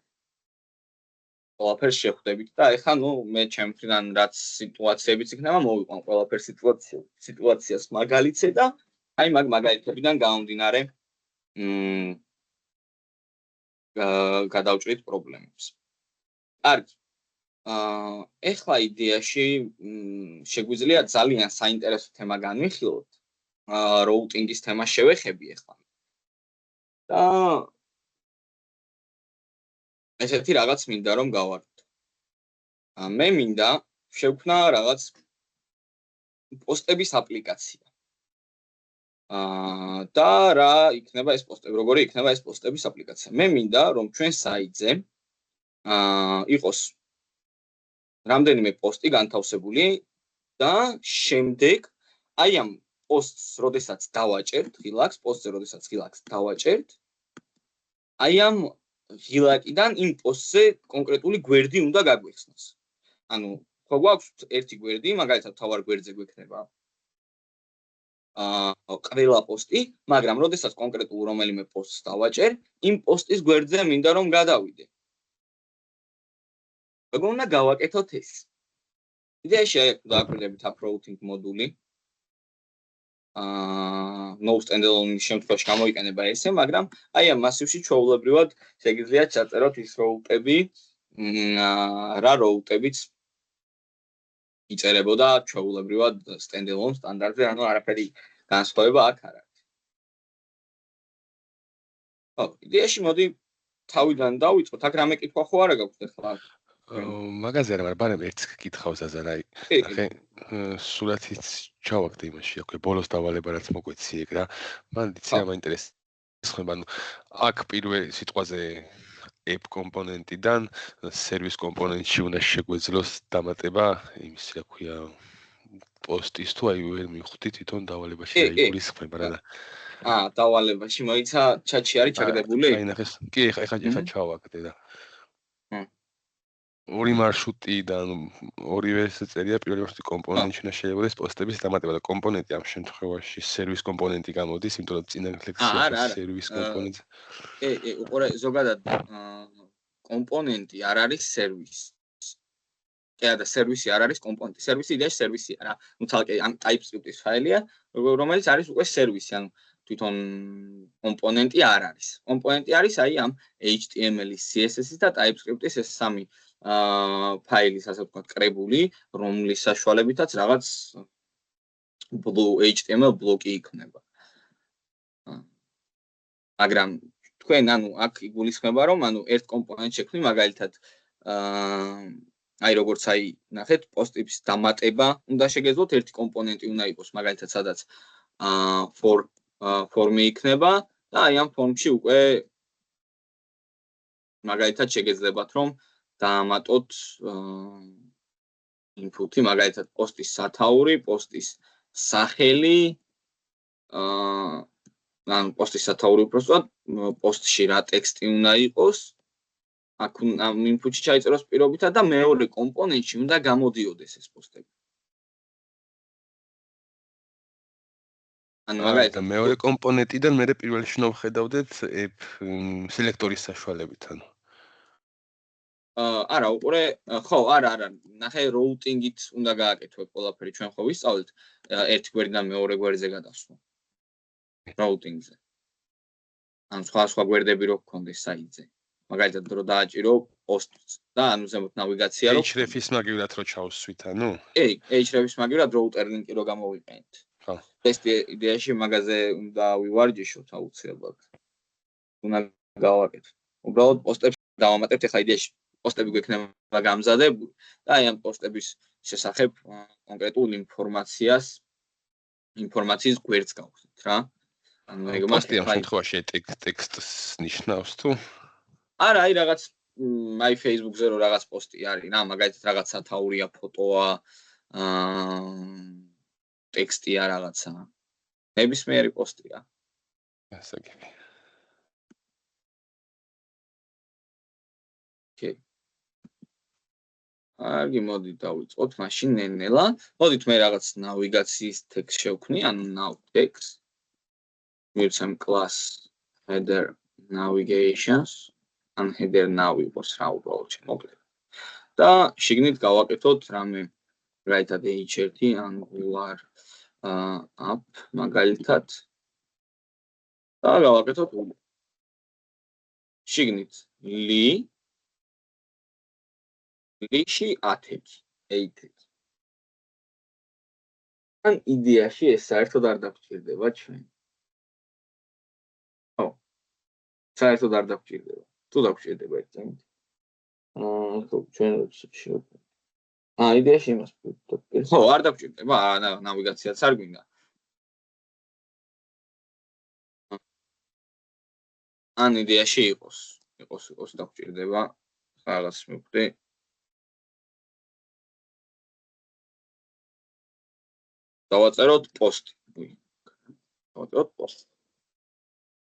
ყველაფერს შეხვდებით და ეხლა ნუ მე ჩემთვიდან რაც სიტუაციებიც იქნება მოვიყვან ყველაფერ სიტუაციას მაგალითზე და აი მაგ მაგალითებიდან გამომდინარე გადავჭრით პრობლემებს. კარგი. ეხლა იდეაში შეგვიძლია ძალიან საინტერესო თემა განვიხილოთ. როუტინგის თემა შევეხები ეხლა. და ესეთი რაღაც მინდა რომ გავარდოთ. მე მინდა შევქმნა რაღაც პოსტების აპლიკაცია. და რა იქნება ეს პოსტები, როგორი იქნება ეს პოსტების აპლიკაცია. მე მინდა რომ ჩვენ საიტზე იყოს რამდენიმე პოსტი განთავსებული და შემდეგ აი ამ პოსტს, როდესაც დავაჭერთ, ღილაკს დავაჭერთ, აი ამ ღილაკიდან იმ პოსტზე კონკრეტული გვერდი უნდა გაგვეხსნას. ანუ ხო გვაქვს ერთი გვერდი, მაგალითად თავარ გვერდზე გვექნება ყველა პოსტი, მაგრამ როდესაც კონკრეტულ რომელიმე პოსტს დავაჭერ, იმ პოსტის გვერდზე მინდა რომ გადავიდე. როგორ უნდა გავაკეთოთ ეს? იდეაში აი დააკვირდებით approaching მოდული. No standalone შემთხვევაში გამოიყენება ესე, მაგრამ აი ამ მასივში ჩვეულებრივად შეგიძლიათ ჩაწეროთ ის როუტები, რა როუტებიც იწერებოდა ჩვეულებრივად standalone სტანდარტზე, ანუ არაფერი განსხვავება აქ არ არის. ხო, იდეაში მოდი თავიდან დავიწყოთ, აქ რამე კითხვა ხო არა გაქვთ ახლა? მაგაზე არა, მაგრამ ბანემ ერთს გითხავს აზარ, აი, ნახე, სულათიც ჩავაგდე იმაში, აქვე ბოლოს დავალება რაც მოგვეცი ეგ რა. მან იცი რა მაინტერესებს ხება, ანუ აქ პირველ სიტყვაზე app კომპონენტიდან service კომპონენტში უნდა შეგვეძლოს დამატება იმის რა ქვია პოსტის თუ აი ვერ მივხვდი თვითონ დავალებაში რა იგულისხმება რა. დავალებაში მოიცა ჩატში არის ჩაგდებული? აი ნახეს, კი ეხა ჩავაგდე და ორი მარშრუტიდან ორივე წერია პირველი მარშრუტი კომპონენტში უნდა შეიძლება პოსტების დამატება და კომპონენტი ამ შემთხვევაში service კომპონენტი გამოდის, იმიტომ რომ წინა ლექციაში service კომპონენტი. უყურე ზოგადად კომპონენტი არ არის service. და სერვისი არ არის კომპონენტი. სერვისი იდეაში სერვისია რა. ნუ თალკე ამ TypeScript-ის ფაილია, რომელიც არის უკვე სერვისი, ანუ თვითონ კომპონენტი არ არის. კომპონენტი არის აი ამ HTML-ის, CSS-ის და TypeScript-ის ეს სამი ფაილის, ასე ვთქვათ, კრებული, რომლის საშუალებითაც რაღაც HTML ბლოკი იქნება. მაგრამ თქვენ ანუ აქ იგულისხმება რომ ანუ ერთ კომპონენტს შექმნი მაგალითად აი როგორც აი ნახეთ პოსტების დამატება უნდა შეგეძლოთ ერთი კომპონენტი უნდა იყოს მაგალითად სადაც ფორმი იქნება და აი ამ ფორმში უკვე მაგალითად შეგეძლებათ რომ დაამატოთ ინფუტი მაგალითად პოსტის სათაური, პოსტის სახელი ანუ პოსტის სათაური უბრალოდ პოსტში რა ტექსტი უნდა იყოს აქ ამ ინფუტში ჩაიწეროს პირობითად და მეორე კომპონენტში უნდა გამოდიოდეს ეს პოსტები. ანუ მაგალითად მეორე კომპონენტიდან მე პირველ რიგში ვხედავდეთ სელექტორის საშუალებით ანუ. არა, უყურე, ხო, არა, ნახე routine-ით უნდა გააკეთოთ ყველაფერი ჩვენ ხო ვისწავლეთ ერთი გვერდიდან მეორე გვერდზე გადასვლა. routine-ზე. ანუ სხვა გვერდები რო გქონდეს საიტზე. მაგალითად რო დააჭირო პოსტს და ანუ ზემოთ ნავიგაცია რო href-ის მაგივრად რო ჩავსვით, ანუ? კი, href-ის მაგივრად router link-ი რო გამოვიყენთ. ხო. ეს იდეაში მაგაზე უნდა ვივარჯიშოთ აუცილებლად. უნდა გავაკეთოთ. უბრალოდ პოსტებს დავამატებთ ახლა იდეაში პოსტები გვექნება გამზადებული და აი ამ პოსტების შესახებ კონკრეტულ ინფორმაციის გვერდს გავხსნით რა. ანუ ეგ პოსტი ამ შემთხვევაში ტექსტს ნიშნავს თუ? არა, აი რაღაც აი Facebook-ზე რო რაღაც პოსტი არის რა, მაგალითად რაღაც სათაურია, ფოტოა, ტექსტია რაღაცა. ნებისმიერი პოსტია. გასაგები. კი. კარგი, მოდი დავიწყოთ მაშინ ნელ-ნელა. მოდით მე რაღაც ნავიგაციის ტექსტ შევქმნი, ანუ nav text. მივცემ class header navigations. ან header nav იყოს რა უბრალოდ შემოკლებ. და შიგნით გავაკეთოთ რამე რაითად h1 angular app მაგალითად და გავაკეთოთ შიგნით ლიში 10. ან იდეაში ეს საერთოდ არ დაგჭირდება ჩვენ. ხო. საერთოდ არ დაგჭირდება. თუ დაგჭირდება ერთად. ხო, ჩვენ შევხვდით. იდეაში იმას ვფიქრობ. ხო, არ დაგჭირდება, ნავიგაციაც არ გვინდა. ან იდეაში იყოს დაგჭირდება. რაღაც მივხვდი. დავაწეროთ პოსტი. დავაწეროთ პოსტი.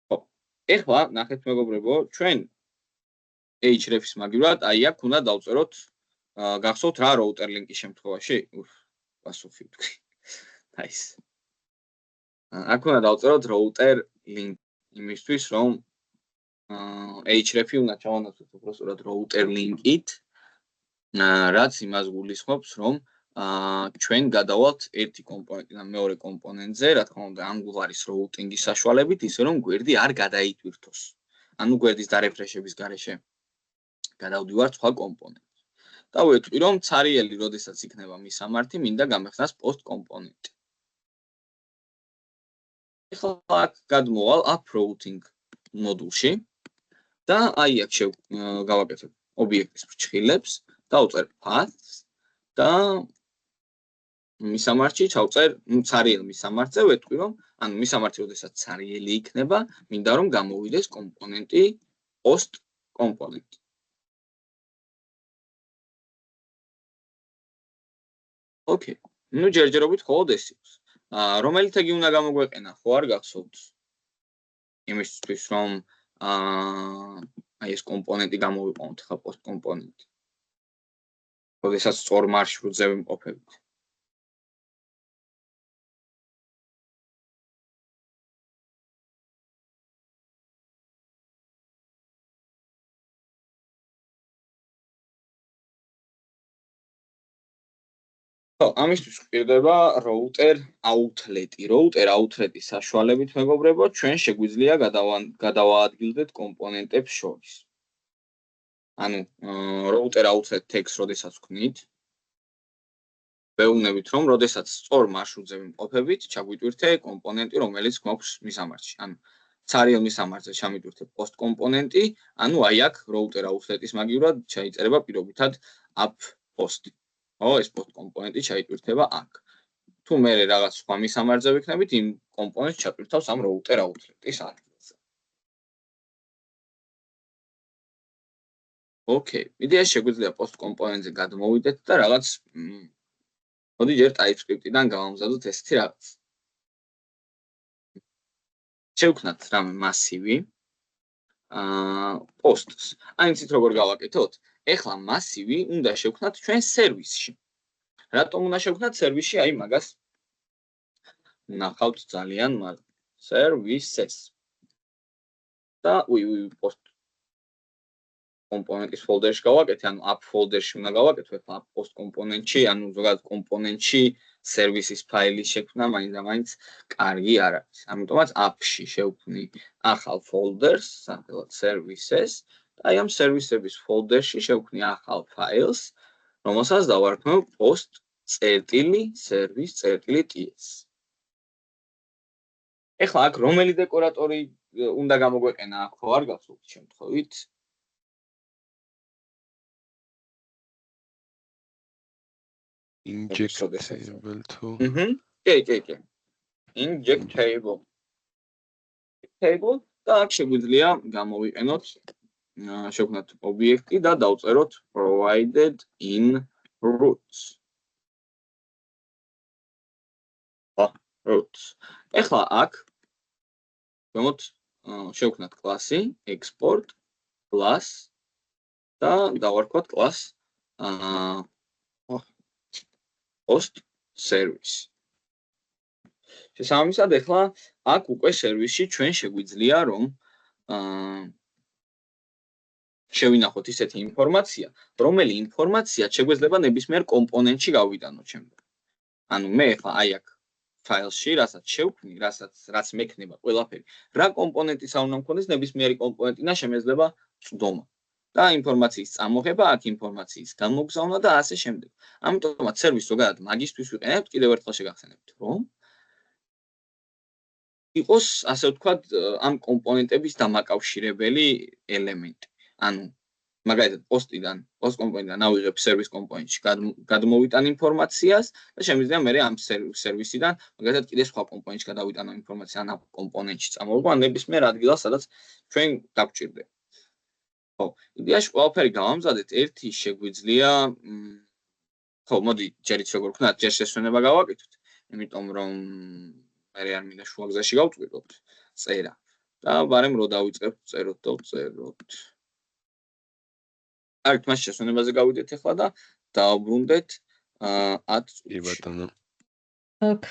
ხო. ეხლა ნახეთ მეგობრებო, ჩვენ href-ის მაგივრად აი აქ უნდა დავწეროთ გახსოვთ რა router link-ის შემთხვევაში? პასუხი ვთქვი. აი ეს. აქ უნდა დავწეროთ router link იმისთვის რომ href-ი უნდა ჩავანაცვლოთ უბრალოდ router link-ით რაც იმას გულისხმობს რომ ჩვენ გადავალთ ერთი კომპონენტიდან მეორე კომპონენტზე რა თქმა უნდა Angular-ის routing-ის საშუალებით ისე რომ გვერდი არ გადაიტვირთოს ანუ გვერდის დარეფრეშების გარეშე გადავდივართ სხვა კომპონენტს და ვეთქვი რომ ცარიელი როდესაც იქნება მისამართი მინდა გამეხსნას post კომპონენტი ეხლა აქ გადმოვალ up routing მოდულში და აი აქ გავაკეთებ ობიექტის ფრჩხილებს დავწერ paths და მისამართში ჩავწერ ცარიელ მისამართზე ვეთქვი რომ ანუ მისამართი როდესაც ცარიელი იქნება მინდა რომ გამოვიდეს კომპონენტი post კომპონენტი ოკეი ნუ ჯერჯერობით მხოლოდ ეს იყოს რომელი თაგი უნდა გამოგვეყენა ხო არ გახსოვთ იმისთვის რომ აი ეს კომპონენტი გამოვიყენოთ ხა post კომპონენტი როდესაც სწორ მარშრუტზე ვიმყოფებით ამისთვის გვჭირდება router outlet-ი. Router outlet-ის საშუალებით მეგობრებო, ჩვენ შეგვიძლია გადავაადგილდეთ კომპონენტებს შორის. ანუ router outlet text როდესაც ვქნით, ვეუბნებით რომ როდესაც სწორ მარშრუტზე ვიმყოფებით, ჩაგვიტვირთე კომპონენტი, რომელიც გვაქვს მისამართში. ანუ ცარიელ მისამართზე ჩამიტვირთე post კომპონენტი, ანუ აი აქ router outlet-ის მაგივრად ჩაიწერება პირობითად up post-ი. ეს post კომპონენტი ჩაიტვირთება აქ. თუ მე რაღაც სხვა მისამართზე ვიქნებით, იმ კომპონენტს ჩატვირთავს ამ router outlet-ის ადგილზე. ოკეი, იდეაში შეგვიძლია post კომპონენტზე გადმოვიდეთ და რაღაც მოდი ჯერ TypeScript-დან გავამზადოთ ესეთი რაღაც. შევქნათ რამე მასივი posts. აი იცით როგორ გავაკეთოთ? ეხლა მასივი უნდა შევქნათ ჩვენ სერვისში. რატომ უნდა შევქნათ სერვისში? აი მაგას ნახავთ ძალიან მაგ services. და post კომპონენტის folder-ში გავაკეთე, ანუ up folder-ში უნდა გავაკეთო, ეხლა post კომპონენტში, ანუ ზოგადად კომპონენტში services ფაილის შექმნა მაინც კარგი არ არის. ამიტომაც up-ში შევქმნი ახალ folder-ს, სახელად services. აი ამ სერვისების folder-ში შევქმნი ახალ ფაილს, რომელსაც დავარქმევ post.service.ts. ეხლა აქ რომელი დეკორატორი უნდა გამოგვეყენა აქ ხო არ გახსოვთ შემთხვევით? injectable თუ კი. injectable. და აქ შეგვიძლია გამოვიყენოთ შევქმნათ ობიექტი და დავწეროთ provided in roots. roots. ეხლა აქ ვემოთ შევქმნათ კლასი export class და დავარქვათ class post service. შესაბამისად ეხლა აქ უკვე სერვისში ჩვენ შეგვიძლია რომ შევინახოთ ისეთი ინფორმაცია, რომელი ინფორმაცია შეგვეძლება ნებისმიერ კომპონენტში გავიტანოთ შემდეგ. ანუ მე ახლა აი აქ ფაილში, რასაც შევქმნი, რაც მექნება ყველაფერი, რა კომპონენტის არ უნდა მქონდეს ნებისმიერი კომპონენტინა შემეძლება წვდომა. და ინფორმაციის წამოღება, აქ ინფორმაციის გამოგზავნა და ასე შემდეგ. ამიტომაც სერვისს ზოგადად მაგისთვის ვიყენებთ, კიდევ ერთხელ შეგახსენებთ, რომ იყოს, ასე ვთქვათ, ამ კომპონენტების დამაკავშირებელი ელემენტი. ანუ მაგალითად post კომპონენტიდან ავიღებ service კომპონენტში გადმოვიტან ინფორმაციას და შემიძლია მე ამ სერვისიდან მაგალითად კიდე სხვა კომპონენტში გადავიტანო ინფორმაცია ან ამ კომპონენტში წამოვიღო ან ნებისმიერ ადგილას სადაც ჩვენ დაგჭირდება. ხო, იდეაში ყველაფერი გავამზადეთ, ერთი შეგვიძლია ხო, მოდი ჯერიც როგორ ვქნათ, ჯერ შესვენება გავაკეთოთ, იმიტომ რომ მე არ მინდა შუაგზაში გავწყვიტოთ წერა. და ბარემ რო დავიწყებთ წეროთ. აქ მას შესვენებაზე გავიდეთ ახლა და დავბრუნდეთ 10 წუთში. კი ბატონო. ოკ.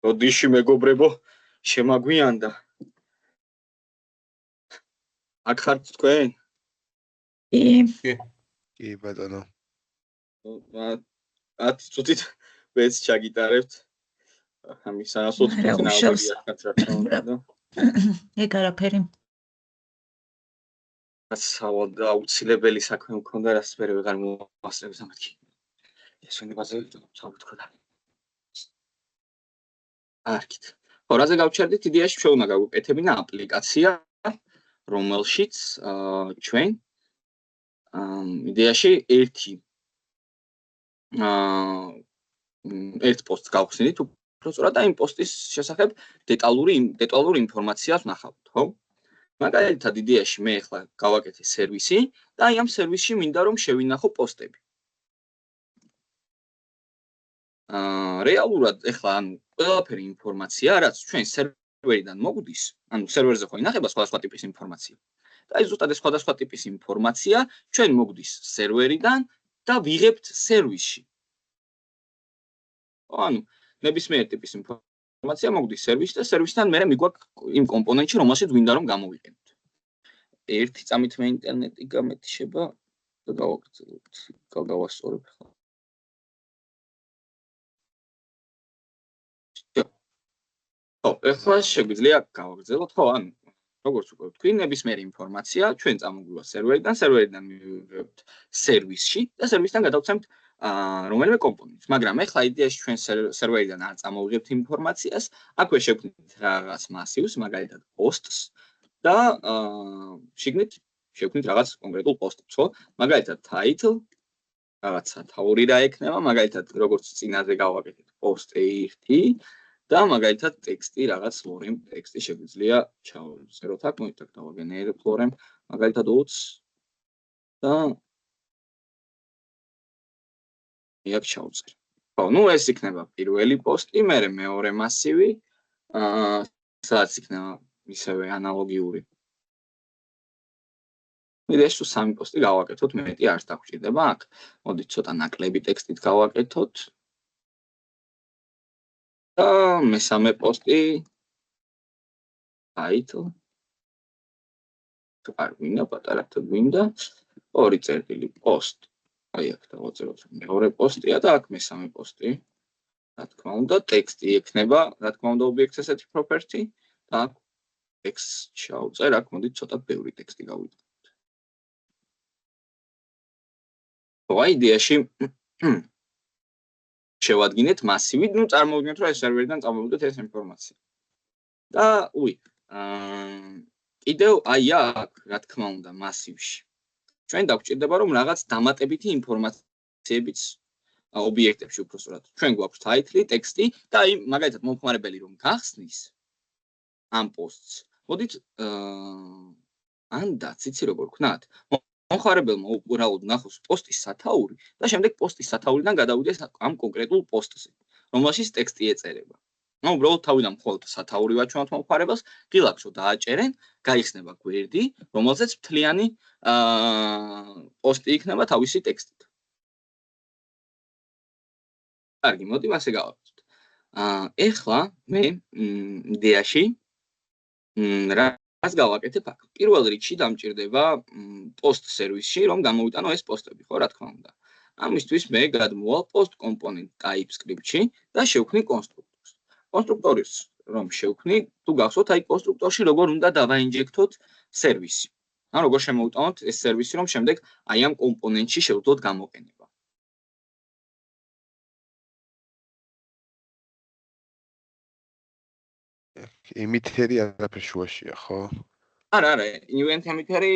როდიში მეგობრებო, შემაგვიანდა. აქ ხართ თქვენ? კი ბატონო. 10 წუთით ვეც ჩაგიტარებთ. ამის სანაცვლოდ ნაობია რა თქმა უნდა. ეგ არაფერი. ასავალ აუცილებელი საქმე მქონდა, რაც მე ვეღარ მოვასწრებს ამათი. ეს უნებაზე ვთქვა. არქით. ხო, რაზე გავჩერდით, იდეაში ჩვენ უნდა გავუკეთებინა აპლიკაცია, რომელშიც ჩვენ იდეაში ერთ პოსტს გავხსნით, უფრო სწორად და იმ პოსტის შესახებ დეტალური ინფორმაციას ვნახავთ, ხო? მაგალითად, იდეაში მე ახლა გავაკეთე სერვისი და აი ამ სერვისში მინდა რომ შევინახო პოსტები. რეალურად ახლა ან ყველაფერი ინფორმაცია, რაც ჩვენ სერვერიდან მოგვდის, ანუ სერვერზე ხო ინახება სხვადასხვა ტიპის ინფორმაცია. და აი ზუსტად ეს სხვადასხვა ტიპის ინფორმაცია ჩვენ მოგვდის სერვერიდან და ვიღებთ სერვისში. ანუ ნებისმიერ ტიპის ინფორმაცია მოგვდის სერვისში და სერვისიდან მე მიგვაქვს იმ კომპონენტში, რომელშიც გვინდა რომ გამოვიყენოთ. ერთი წამით მე ინტერნეტი გამეთიშება და გავაგრძელოთ. გავასწორებ ხა. ხო, ახლა შეგვიძლია გავაგრძელოთ, ხო, ანუ როგორც უკვე ვთქვი, ნებისმიერი ინფორმაცია ჩვენ წამოგვივა სერვერიდან მივიღებთ სერვისში და სერვისიდან გადავცემთ რომელიმე კომპონენტს. მაგრამ ახლა იდეაში ჩვენ სერვერიდან არ წამოვიღებთ ინფორმაციას, აქვე შევქმნით რაღაც მასივს, მაგალითად პოსტს და შიგნით შევქმნით რაღაც კონკრეტულ პოსტს, ხო? მაგალითად title, რაღაც სათაური რა ექნება, მაგალითად როგორც წინაზე გავაკეთეთ post 1 და მაგალითად ტექსტი რაღაც ლორემ ტექსტი შეგვიძლია ჩავწეროთ აქ, მოიტაკ დავაგენერებთ ლორემ, მაგალითად 20 და იქ ჩავწერ. ხო, ნუ ეს იქნება პირველი პოსტი, მერე მეორე მასივი, სადაც იქნება ისევე ანალოგიური. იდეაში თუ სამი პოსტი გავაკეთოთ, მეტი არც დაგვჭირდება აქ. მოდით ცოტა ნაკლები ტექსტით გავაკეთოთ. და მესამე პოსტი title არ გვინდა, პატარა თუ გვინდა, 2 წერტილი post. აი აქ დავაწეროთ მეორე პოსტია და აქ მესამე პოსტი. რა თქმა უნდა, ტექსტი ექნება, რა თქმა უნდა, ობიექტს ესეთი property და აქ ტექსტს ჩავწერ, აქ მოდით ცოტა ბევრი ტექსტი გავიდოთ. ხო, აი იდეაში შევადგინეთ მასივი, ნუ წარმოვიდგინოთ, რომ ეს სერვერიდან წამოვიდოთ ეს ინფორმაცია. და კიდევ აი აქ, რა თქმა უნდა, მასივში. ჩვენ დაგვჭირდება რომ რაღაც დამატებითი ინფორმაციებიც ობიექტებში უფრო სწორად. ჩვენ გვაქვს title, ტექსტი და აი მაგალითად მომხმარებელი რომ გახსნის ამ პოსტს. მოდით ანდაც იცი როგორ ვქნათ? მომხმარებელმა უბრალოდ ნახოს პოსტის სათაური და შემდეგ პოსტის სათაურიდან გადავიდეს ამ კონკრეტულ პოსტზე, რომელშიც ტექსტი ეწერება. ნუ უბრალოდ თავიდან მხოლოდ სათაური ვაჩვენოთ მომხმარებელს, გილაქვს რომ დააჭერენ, გაიხსნება გვერდი, რომელზეც მთლიანი პოსტი იქნება თავისი ტექსტით. კარგი, მოდი მასე გავაკეთოთ. ეხლა მე იდეაში რას გავაკეთებ აქ? პირველ რიგში დამჭირდება post სერვისში, რომ გამოვიტანო ეს პოსტები, ხო, რა თქმა უნდა. ამისთვის მე გადმოვალ post component TypeScript-ში და შევქმნი კონსტრუქტორს. კონსტრუქტორის რომ შევქმნი, თუ გახსოვთ, აი კონსტრუქტორში როგორ უნდა დავაინჯექტოთ სერვისი. ან როგორ შემოვიტანოთ ეს სერვისი, რომ შემდეგ აი ამ კომპონენტში შევძლოთ გამოყენება. ემითერი არაფერ შუაშია, ხო? არა, event emitter-ი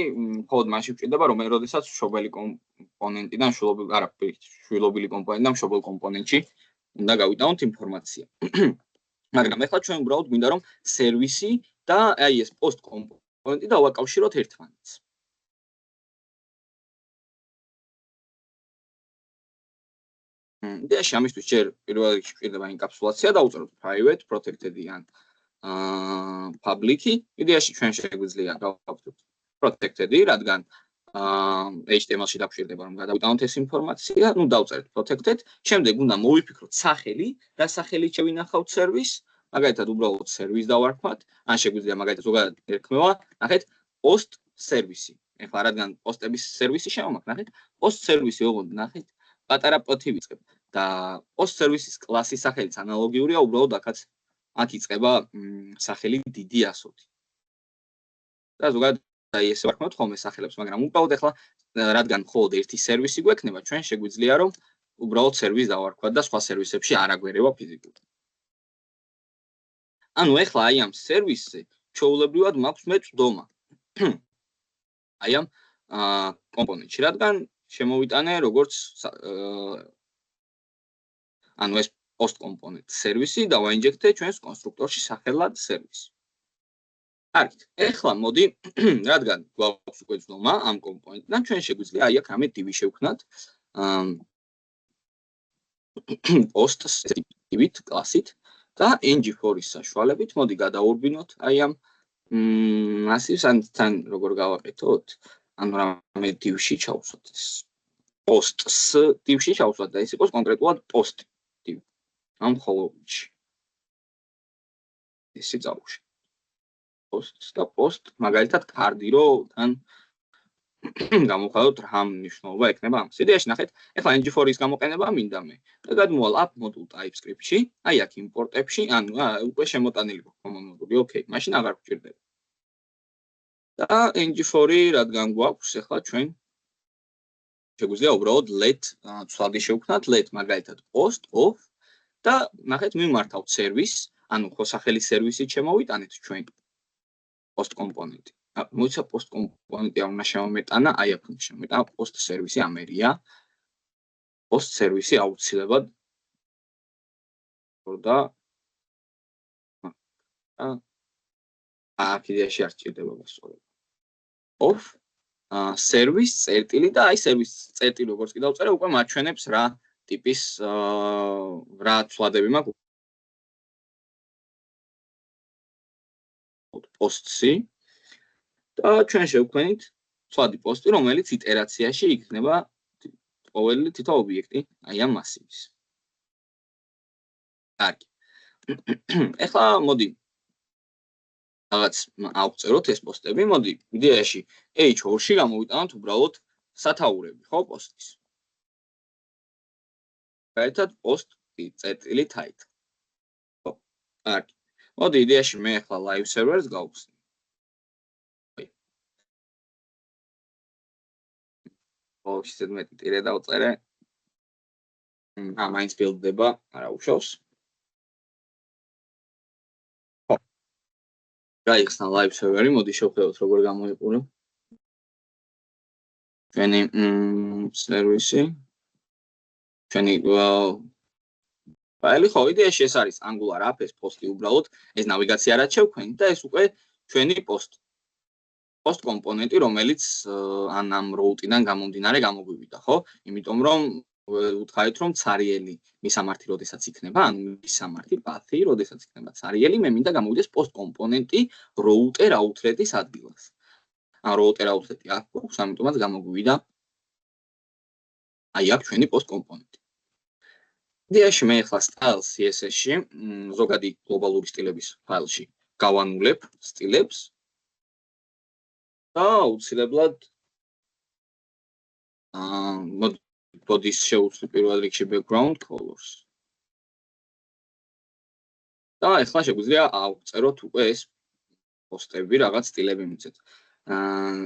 მხოლოდ მაშინ ვჭირდება, რომ მე როდესაც მშობელი კომპონენტიდან შვილობილი კომპონენტიდან მშობელ კომპონენტში უნდა გავიტანოთ ინფორმაცია. მაგრამ ახლა ჩვენ უბრალოდ გვინდა რომ სერვისი და აი ეს post კომპონენტი დავაკავშიროთ ერთმანეთს. იდეაში ამისთვის ჯერ პირველ რიგში გვჭირდება ინკაპსულაცია, დავუწეროთ private, protected-ი ან public-ი. იდეაში ჩვენ შეგვიძლია გავაკეთოთ protected-ი, რადგან HTML-ში დაგვჭირდება რომ გადავიტანოთ ეს ინფორმაცია, ნუ დავწერთ protected, შემდეგ უნდა მოვიფიქროთ სახელი, რა სახელით შევინახავთ სერვისს, მაგალითად უბრალოდ სერვის დავარქვათ, ან შეგვიძლია მაგალითად ზოგადად ერქმევა, ნახეთ, post service. ეხლა რადგან პოსტების სერვისი შემოაქვს, ნახეთ, post service ოღონდ ნახეთ, პატარა პოთი ვიწყებ და post service-ის კლასის სახელიც ანალოგიურია, უბრალოდ აქ იწყება სახელი დიდი ასოთი. და ზოგადად აი ესე ვარქმევთ ხოლმე სახელებს, მაგრამ უბრალოდ ეხლა რადგან მხოლოდ ერთი სერვისი გვექნება, ჩვენ შეგვიძლია რომ უბრალოდ სერვისი დავარქვათ და სხვა სერვისებში არ აგვერევა ფიზიკურად. ანუ ეხლა აი ამ სერვისზე ჩვეულებრივად მაქვს მეწვდომა. აი ამ კომპონენტში, რადგან შემოვიტანე როგორც ანუ ეს post component სერვისი და ვაინჯექტე ჩვენს კონსტრუქტორში სახელად სერვისი. კარგით, ეხლა მოდი, რადგან გვაქვს უკვე ცნობა ამ კომპონენტიდან, ჩვენ შეგვიძლია აი აქ რამე divი შევქნათ post divით კლასით და ng4-ის საშუალებით მოდი გადაურბინოთ აი ამ მასივს თან როგორ გავაკეთოთ, ანუ რამე divში ჩავსვათ ეს posts divში ჩავსვათ და ეს იყოს კონკრეტულად post div. ამ ხოლოვში. ესე წავუშვი. post და post მაგალითად კარდი რო თან გამოვხადოთ რა მნიშვნელობა ექნება ამას. იდეაში ნახეთ, ეხლა ng4-ის გამოყენება მინდა მე. და გადმოვალ app module TypeScript-ში, აი აქ იმპორტებში, ანუ უკვე შემოტანილი common module-ი, ოკეი, მაშინ აღარ გვჭირდება. და ng4 რადგან გვაქვს, ეხლა ჩვენ შეგვიძლია უბრალოდ let ცვლადი შევქნათ, let მაგალითად post of და ნახეთ მივმართავთ სერვის, ანუ ხო სახელი სერვისით შემოვიტანეთ ჩვენ post component. მოიცა post component არ უნდა შემომეტანა, აი აქ უნდა შემომეტანა post სერვისი ამერია. post სერვისი აუცილებლად და აქ იდეაში არ სჭირდება სწორედ. of service წერტილი და აი service წერტილი როგორც კი დავწერე, უკვე მაჩვენებს რა ტიპის რა ცვლადები მაქვს post-ში და ჩვენ შევქმნით ცვლადი post-ი, რომელიც იტერაციაში იქნება ყოველი თითო ობიექტი აი ამ მასივის. კარგი. ეხლა მოდი რაღაც ავწეროთ ეს პოსტები, მოდი იდეაში h4-ში გამოვიტანოთ უბრალოდ სათაურები, ხო, post-ის. გაერთად post წერტილი title. ხო, კარგი. მოდი იდეაში მე ახლა live server-ს გავხსნი. ო, ისეთ მეტი ტირე დავწერე. მაინც ბილდდება, არა უშავს. ხო. გაიხსნა live server-ი, მოდი შევხედოთ როგორ გამოიყურა. ჩვენი სერვისი. ჩვენი ფაილი ხო, იდეაში ეს არის Angular app, ეს post-ი უბრალოდ, ეს ნავიგაცია რაც შევქმნით და ეს უკვე ჩვენი post კომპონენტი, რომელიც ამ route-დან გამომდინარე გამოგვივიდა, ხო? იმიტომ რომ უთხარით რომ ცარიელი მისამართი როდესაც იქნება, ანუ მისამართი path-ი როდესაც იქნება ცარიელი, მე მინდა გამოვიდეს post კომპონენტი router outlet-ის ადგილას. ან router outlet-ი აქ გვაქვს, ამიტომაც გამოგვივიდა აი აქ ჩვენი post კომპონენტი. იდეაში მე ახლა style CSS-ში ზოგადი გლობალური სტილების ფაილში გავანულებ სტილებს და აუცილებლად მოდის შევუცვლი პირველ რიგში background colors. და ახლა შეგვიძლია ავწეროთ უკვე ეს პოსტები, რაღაც სტილები მიცეთ.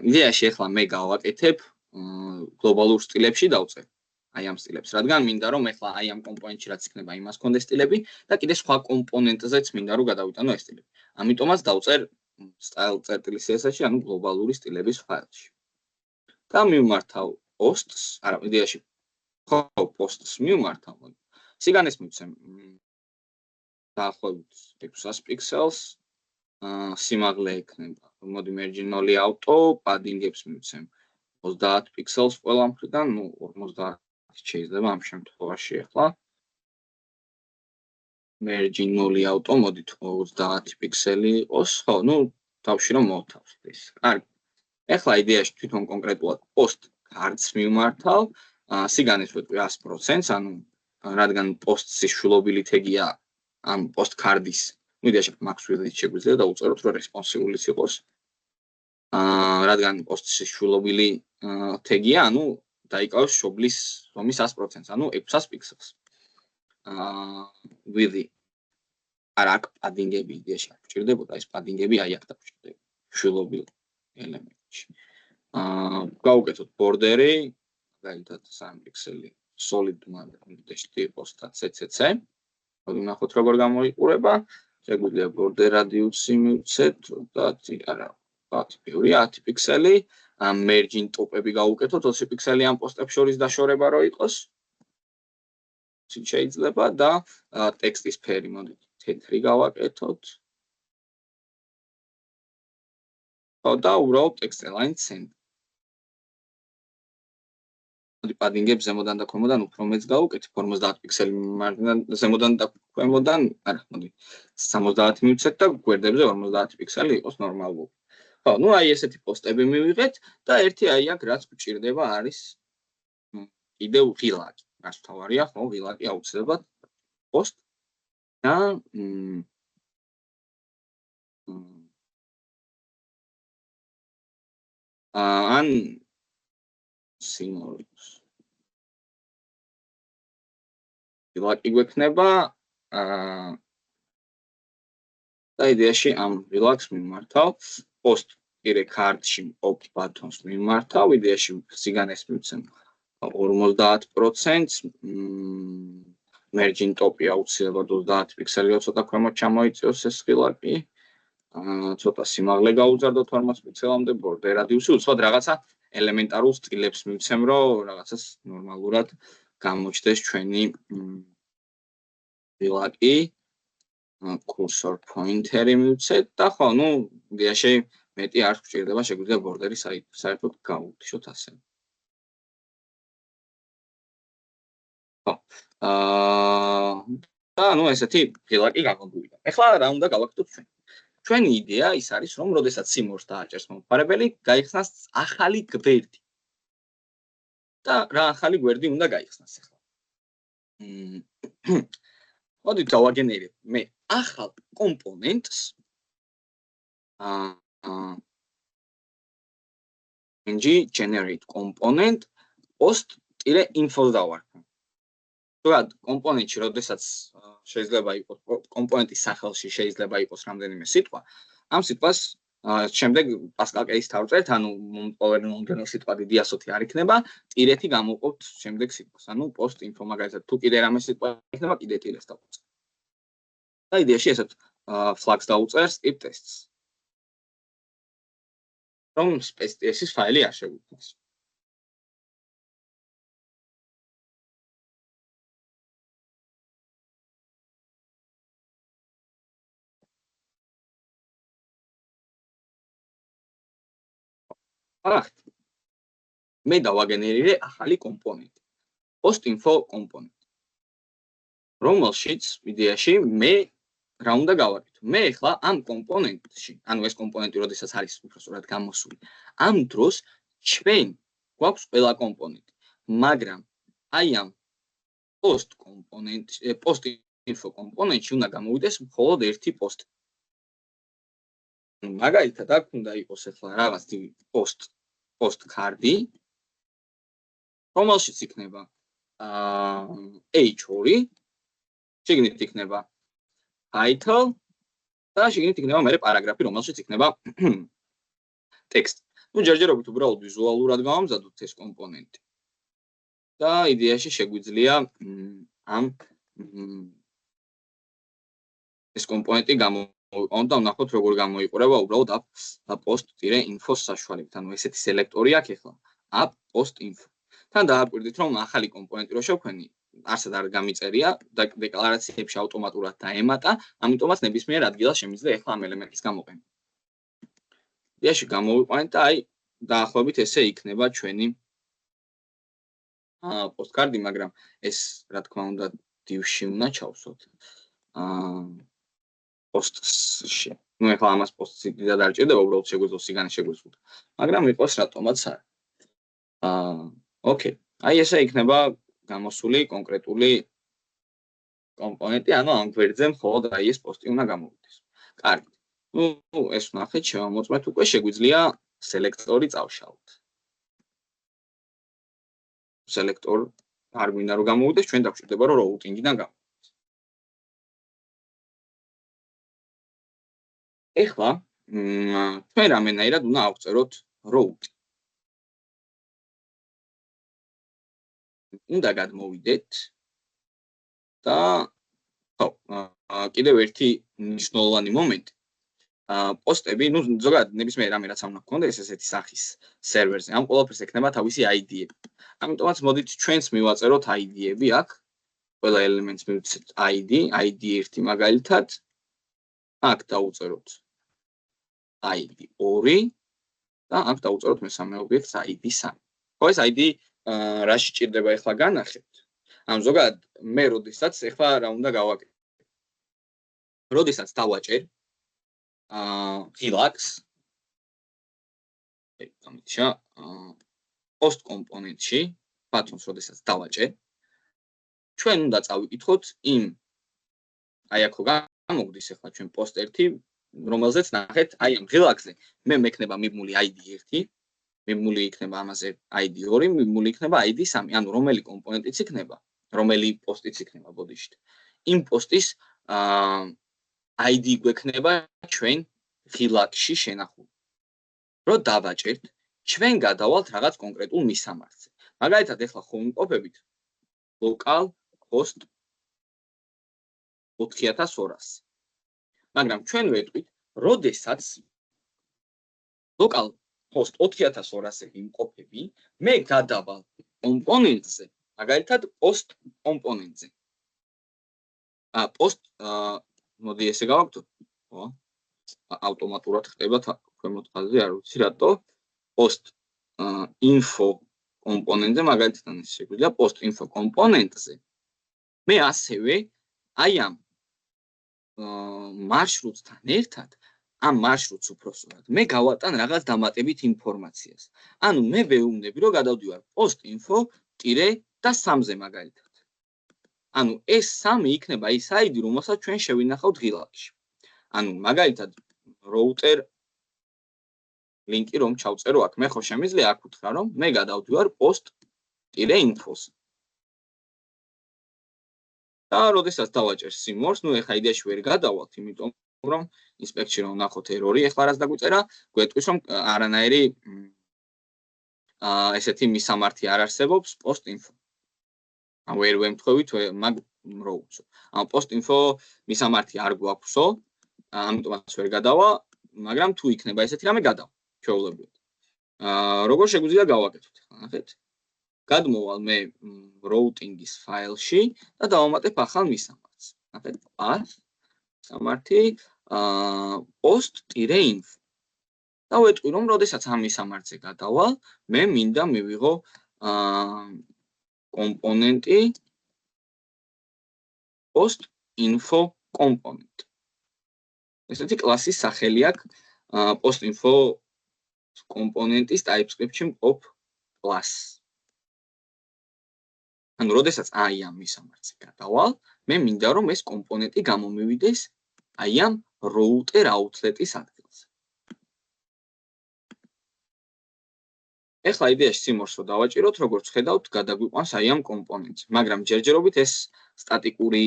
იდეაში ახლა მე გავაკეთებ გლობალურ სტილებში დავწერ. აი ამ სტილებს, რადგან მინდა რომ ახლა აი ამ კომპონენტში რაც იქნება, იმას კონდეს სტილები და კიდე სხვა კომპონენტზეც მინდა რომ გადავიტანო ეს სტილები. ამიტომაც დავწერ style წერტილი CSS-ში, ანუ გლობალური სტილების ფაილში. და მივმართავ posts, არა, იდეაში ხო posts მივმართავ. სიგანეს მივცემ დაახლოებით 600 pixels, სიმაღლე ექნება. მოდი margin-ოლი auto, padding-ებს მივცემ 30 pixels ყველა მხრიდან, ну 50 შეიძლება ამ შემთხვევაში ახლა. margin-ოლი auto, მოდით 30 pixel-ი იყოს, ხო, ну თავში რომ მოვთავს ეს. კარგი. ახლა იდეაში თვითონ კონკრეტულად post cards მივმართავ, სიგანეს ვეტყვი 100%, ანუ რადგან post-ის შულობილი თეგია ამ post card-ის მიდიაში მაქსველის შეგვიძლია დაუწეროთ რომ რესპონსიბულიც იყოს რადგან პოსტის შულობილი თეგია ანუ დაიკავოს შობლის ზომის 100%, ანუ 600 პიქსელს. ვიდი არა პადინგები იდეაში გვჭირდებოდა, ეს პადინგები აი აქ დაგვჭირდება შულობილ ელემენტში. გავუკეთოთ ბორდერი, მაგალითად 3 პიქსელი solid mode-ში იყოს და CCC. ვნახოთ როგორ გამოიყურება. შეგვიძლია border radius-ი მივცეთ 30 არა 10 ბევრი 10 პიქსელი. merging top-ები გავუკეთოთ 20 პიქსელი ამ პოსტებს შორის დაშორება რო იყოს. შეიძლება და ტექსტის ფერი მოდით თეთრი გავაკეთოთ. და უბრალოდ text align send. პადინგებს ზემოდან და ქვემოდან უფრო მეც გავუკეთებ 50 პიქსელი ზემოდან და ქვემოდან არა მოდი 70 მივცეთ და გვერდებზე 50 პიქსელი იყოს ნორმალური. ხო, ну აი ესეთი პოსტები მივიღეთ და ერთი აი აქ რაც გვჭირდება არის კიდევ ღილაკი. რაც თავარია, ხო, ღილაკი აუცილებლად პოსტ და ან სიმბოლოს ღილაკი გვექნება და იდეაში ამ ღილაკს მიმართავ post direct card-ში opt buttons მიმართავ იდეაში სიგანეს მივცემ 50%, merging top-ი აუცილებლად 30 პიქსელი ცოტა ქვემოთ ჩამოიწიოს ეს ღილაკი. ცოტა სიმაღლე გაუზარდოთ 40 პიქსელამდე, border radius-ი უცბად რაღაცა ელემენტარულ სტილებს მივცემ, რომ რაღაცას ნორმალურად გამოჩნდეს ჩვენი ღილაკი. cursor pointer-ი მივცეთ და ხო, ну, იდეაში მეტი არ გვჭირდება, შეგვიძლია border-ი საერთოდ გავუთიშოთ ასე. და ну ესეთი ღილაკი გამოგვივიდა. ეხლა რა უნდა გავაკეთოთ ჩვენ? ჩვენი იდეა ის არის, რომ როდესაც სიმბოლს დააჭერს მომხმარებელი, გაიხსნას ახალი გვერდი. და რა ახალი გვერდი უნდა გაიხსნას ახლა? მოდით დავაგენერებ მე ახალ კომპონენტს. generate component post-info დავარქვა. თუმცა კომპონენტში, როდესაც შეიძლება იყოს კომპონენტის სახელში შეიძლება იყოს რამდენიმე სიტყვა, ამ სიტყვას შემდეგ პასკალკეის თავწერთ, ანუ მომწოვებელ სიტყვა დიდი ასოთი არ იქნება, ტირეთი გამოვყოფთ შემდეგ სიტყვას. ანუ post info მაგალითად თუ კიდე რამე სიტყვა იქნება, კიდე ტირეს დავუწერთ. და იდეაში ესეთ flags დავუწერს tip tests. რომ space.ts-ის ფაილი არ შეგვიქმნას. მე დავაგენერირე ახალი კომპონენტი. post info კომპონენტი. რომელშიც იდეაში მე რა უნდა გავაკეთო? მე ახლა ამ კომპონენტში, ანუ ეს კომპონენტი როდესაც არის უბრალოდ გამოსული, ამ დროს ჩვენ გვაქვს ყველა კომპონენტი, მაგრამ აი ამ post კომპონენტში, post info კომპონენტში უნდა გამოვიდეს მხოლოდ ერთი პოსტი. მაგალითად, აქ უნდა იყოს ახლა რაღაც post card-ი, რომელშიც იქნება H2, შიგნით იქნება title და შიგნით იქნება მე პარაგრაფი, რომელშიც იქნება text. ну ჯერჯერობით უბრალოდ ვიზუალურად გავამზადოთ ეს კომპონენტი. და იდეაში შეგვიძლია ამ ეს კომპონენტი გამოვიყენოთ და ვნახოთ როგორ გამოიყურება უბრალოდ post-info-ს საშუალებით. ანუ ესეთი სელექტორი აქვს ახლა post-info. თან დააკვირდით რომ ახალი კომპონენტი რო შევქმნი, არსად არ გამიწერია და დეკლარაციებში ავტომატურად დაემატა, ამიტომაც ნებისმიერ ადგილას შემიძლია ახლა ამ ელემენტის გამოყენება. იდეაში გამოვიყვანეთ და აი დაახლოებით ესე იქნება ჩვენი პოსტკარდი, მაგრამ ეს რა თქმა უნდა div-ში უნდა ჩავსვათ. post-ში. ну ახლა ამას post-ში დიდად არ ჭირდება, უბრალოდ შეგვიძლია სიგანი შეგვიძლია. მაგრამ იყოს რატომაც არა. ოკეი. აი ესე იქნება გამოსული კონკრეტული კომპონენტი, ანუ ამ გვერდზე მხოლოდ აი ეს პოსტი უნდა გამოვიდეს. კარგი. ეს ვნახეთ, შევამოწმეთ უკვე შეგვიძლია სელექტორი წავშალოთ. სელექტორ არ გვინდა რომ გამოვიდეს, ჩვენ დაგვჭირდება რომ route-იდან გამოვიდეს. ეხლა ჩვენ რამენაირად უნდა ავწეროთ route. უნდა გადმოვიდეთ და კიდევ ერთი მნიშვნელოვანი მომენტი. პოსტები, ზოგადად ნებისმიერ რამე რაც უნდა გქონდეს ესეთი სახის სერვერზე, ამ ყველაფერს ექნება თავისი ID-ები. ამიტომაც მოდით ჩვენს მივაწეროთ ID-ები აქ. ყველა ელემენტს მივცეთ ID, ID1 მაგალითად. აქ დავუწეროთ ID 2 და აქ დავუწეროთ მესამე ობიექტს ID 3. ხო, ეს ID რაში ჭირდება ახლა განახებთ. ამ ზოგადად მე როდესაც ახლა რა უნდა გავაკეთო. როდესაც დავაჭერ ღილაკს გამიჩა post კომპონენტში ბატონს როდესაც დავაჭერ ჩვენ უნდა წავიკითხოთ იმ აი აქ გამოგდის ახლა ჩვენ post 1 რომელზეც ნახეთ აი ამ ღილაკზე მე მექნება მიბმული ID 1 მიბმული იქნება ამაზე ID 2 მიბმული იქნება ID 3 ანუ რომელი კომპონენტიც იქნება რომელი პოსტიც იქნება ბოდიშით იმ პოსტის ID გვექნება ჩვენ ღილაკში შენახული. რო დავაჭერთ, ჩვენ გადავალთ რაღაც კონკრეტულ მისამართზე. მაგალითად, ახლა ხომ ვიმყოფებით local host 4200. მაგრამ ჩვენ ვეტყვით, როდესაც local host 4200-ზე ვიმყოფები, მე გადავალ კომპონენტზე, მაგალითად post კომპონენტზე. post მოდი ესე გავაკეთოთ. ხო? ავტომატურად ხდება ქვემოთ ხაზზე, არ ვიცი რატო. post info კომპონენტზე მაგალითად ის შეგვიძლია post info კომპონენტზე. მე ასევე აი ამ მარშრუტთან ერთად ამ მარშრუტს უпроსტად მე გავატან რაღაც დამატებით ინფორმაციას. ანუ მე ვეუბნები რომ გადავდივარ post info და 3-ზე მაგალითად. ანუ ეს 3 იქნება ის ID, რომელსაც ჩვენ შევინახავთ ღილაკში. ანუ მაგალითად router ლინკი რომ ჩავწერო აქ, მე ხო შემიძლია აქ ვთქვა რომ მე გადავდივარ post-info-ს. და როდესაც დავაჭერ სიმორს, ნუ ეხლა იდეაში ვერ გადავალთ, იმიტომ რომ ინსპექციაში რომ ნახოთ ერორი, ეხლა რაც დაგვიწერა, გვეტყვის რომ არანაირი ესეთი მისამართი არ არსებობს post-info. ან ვერ ვემთხვევით მაგ routes. ან post-info მისამართი არ გვაქვსო, ამიტომაც ვერ გადავა, მაგრამ თუ იქნება ესეთი რამე გადავა, ჩვეულებრივად. როგორ შეგვიძლია გავაკეთოთ, ნახეთ. გადმოვალ მე routing-ის ფაილში და დავამატებ ახალ მისამართს. ნახეთ, path მისამართი post-info. და ვეტყვი რომ როდესაც ამ მისამართზე გადავალ, მე მინდა მივიღო კომპონენტი post info component. ესეთი კლასის სახელი აქვს post info კომპონენტის TypeScript-ში მყოფ class. ანუ როდესაც აი ამ მისამართზე გადავალ, მე მინდა რომ ეს კომპონენტი გამომივიდეს აი ამ router outlet-ის ადგილზე. ეხლა იდეაში სიმორს რო დავაჭიროთ, როგორც ხედავთ, გადაგვიყვანს აი ამ კომპონენტს, მაგრამ ჯერჯერობით ეს სტატიკური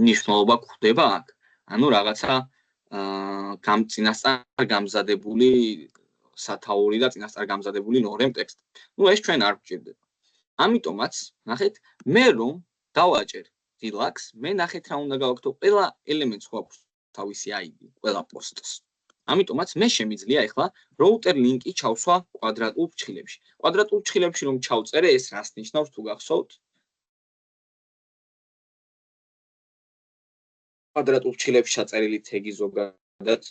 ნიშნულობა გვხვდება აქ. ანუ რაღაცა წინასწარ გამზადებული სათაური და წინასწარ გამზადებული ნორემ ტექსტი. ნუ ეს ჩვენ არ გვჭირდება. ამიტომაც, ნახეთ, მე რომ დავაჭერ ღილაკს, მე ნახეთ რა უნდა გავაკეთო, ყველა ელემენტს გვაქვს თავისი ID, ყველა პოსტს. ამიტომაც მე შემიძლია ახლა router link-ი ჩავსვა კვადრატულ ფრჩხილებში. კვადრატულ ფრჩხილებში რომ ჩავწერე, ეს რას ნიშნავს თუ გახსოვთ? კვადრატულ ფრჩხილებში ჩაწერილი თეგი ზოგადად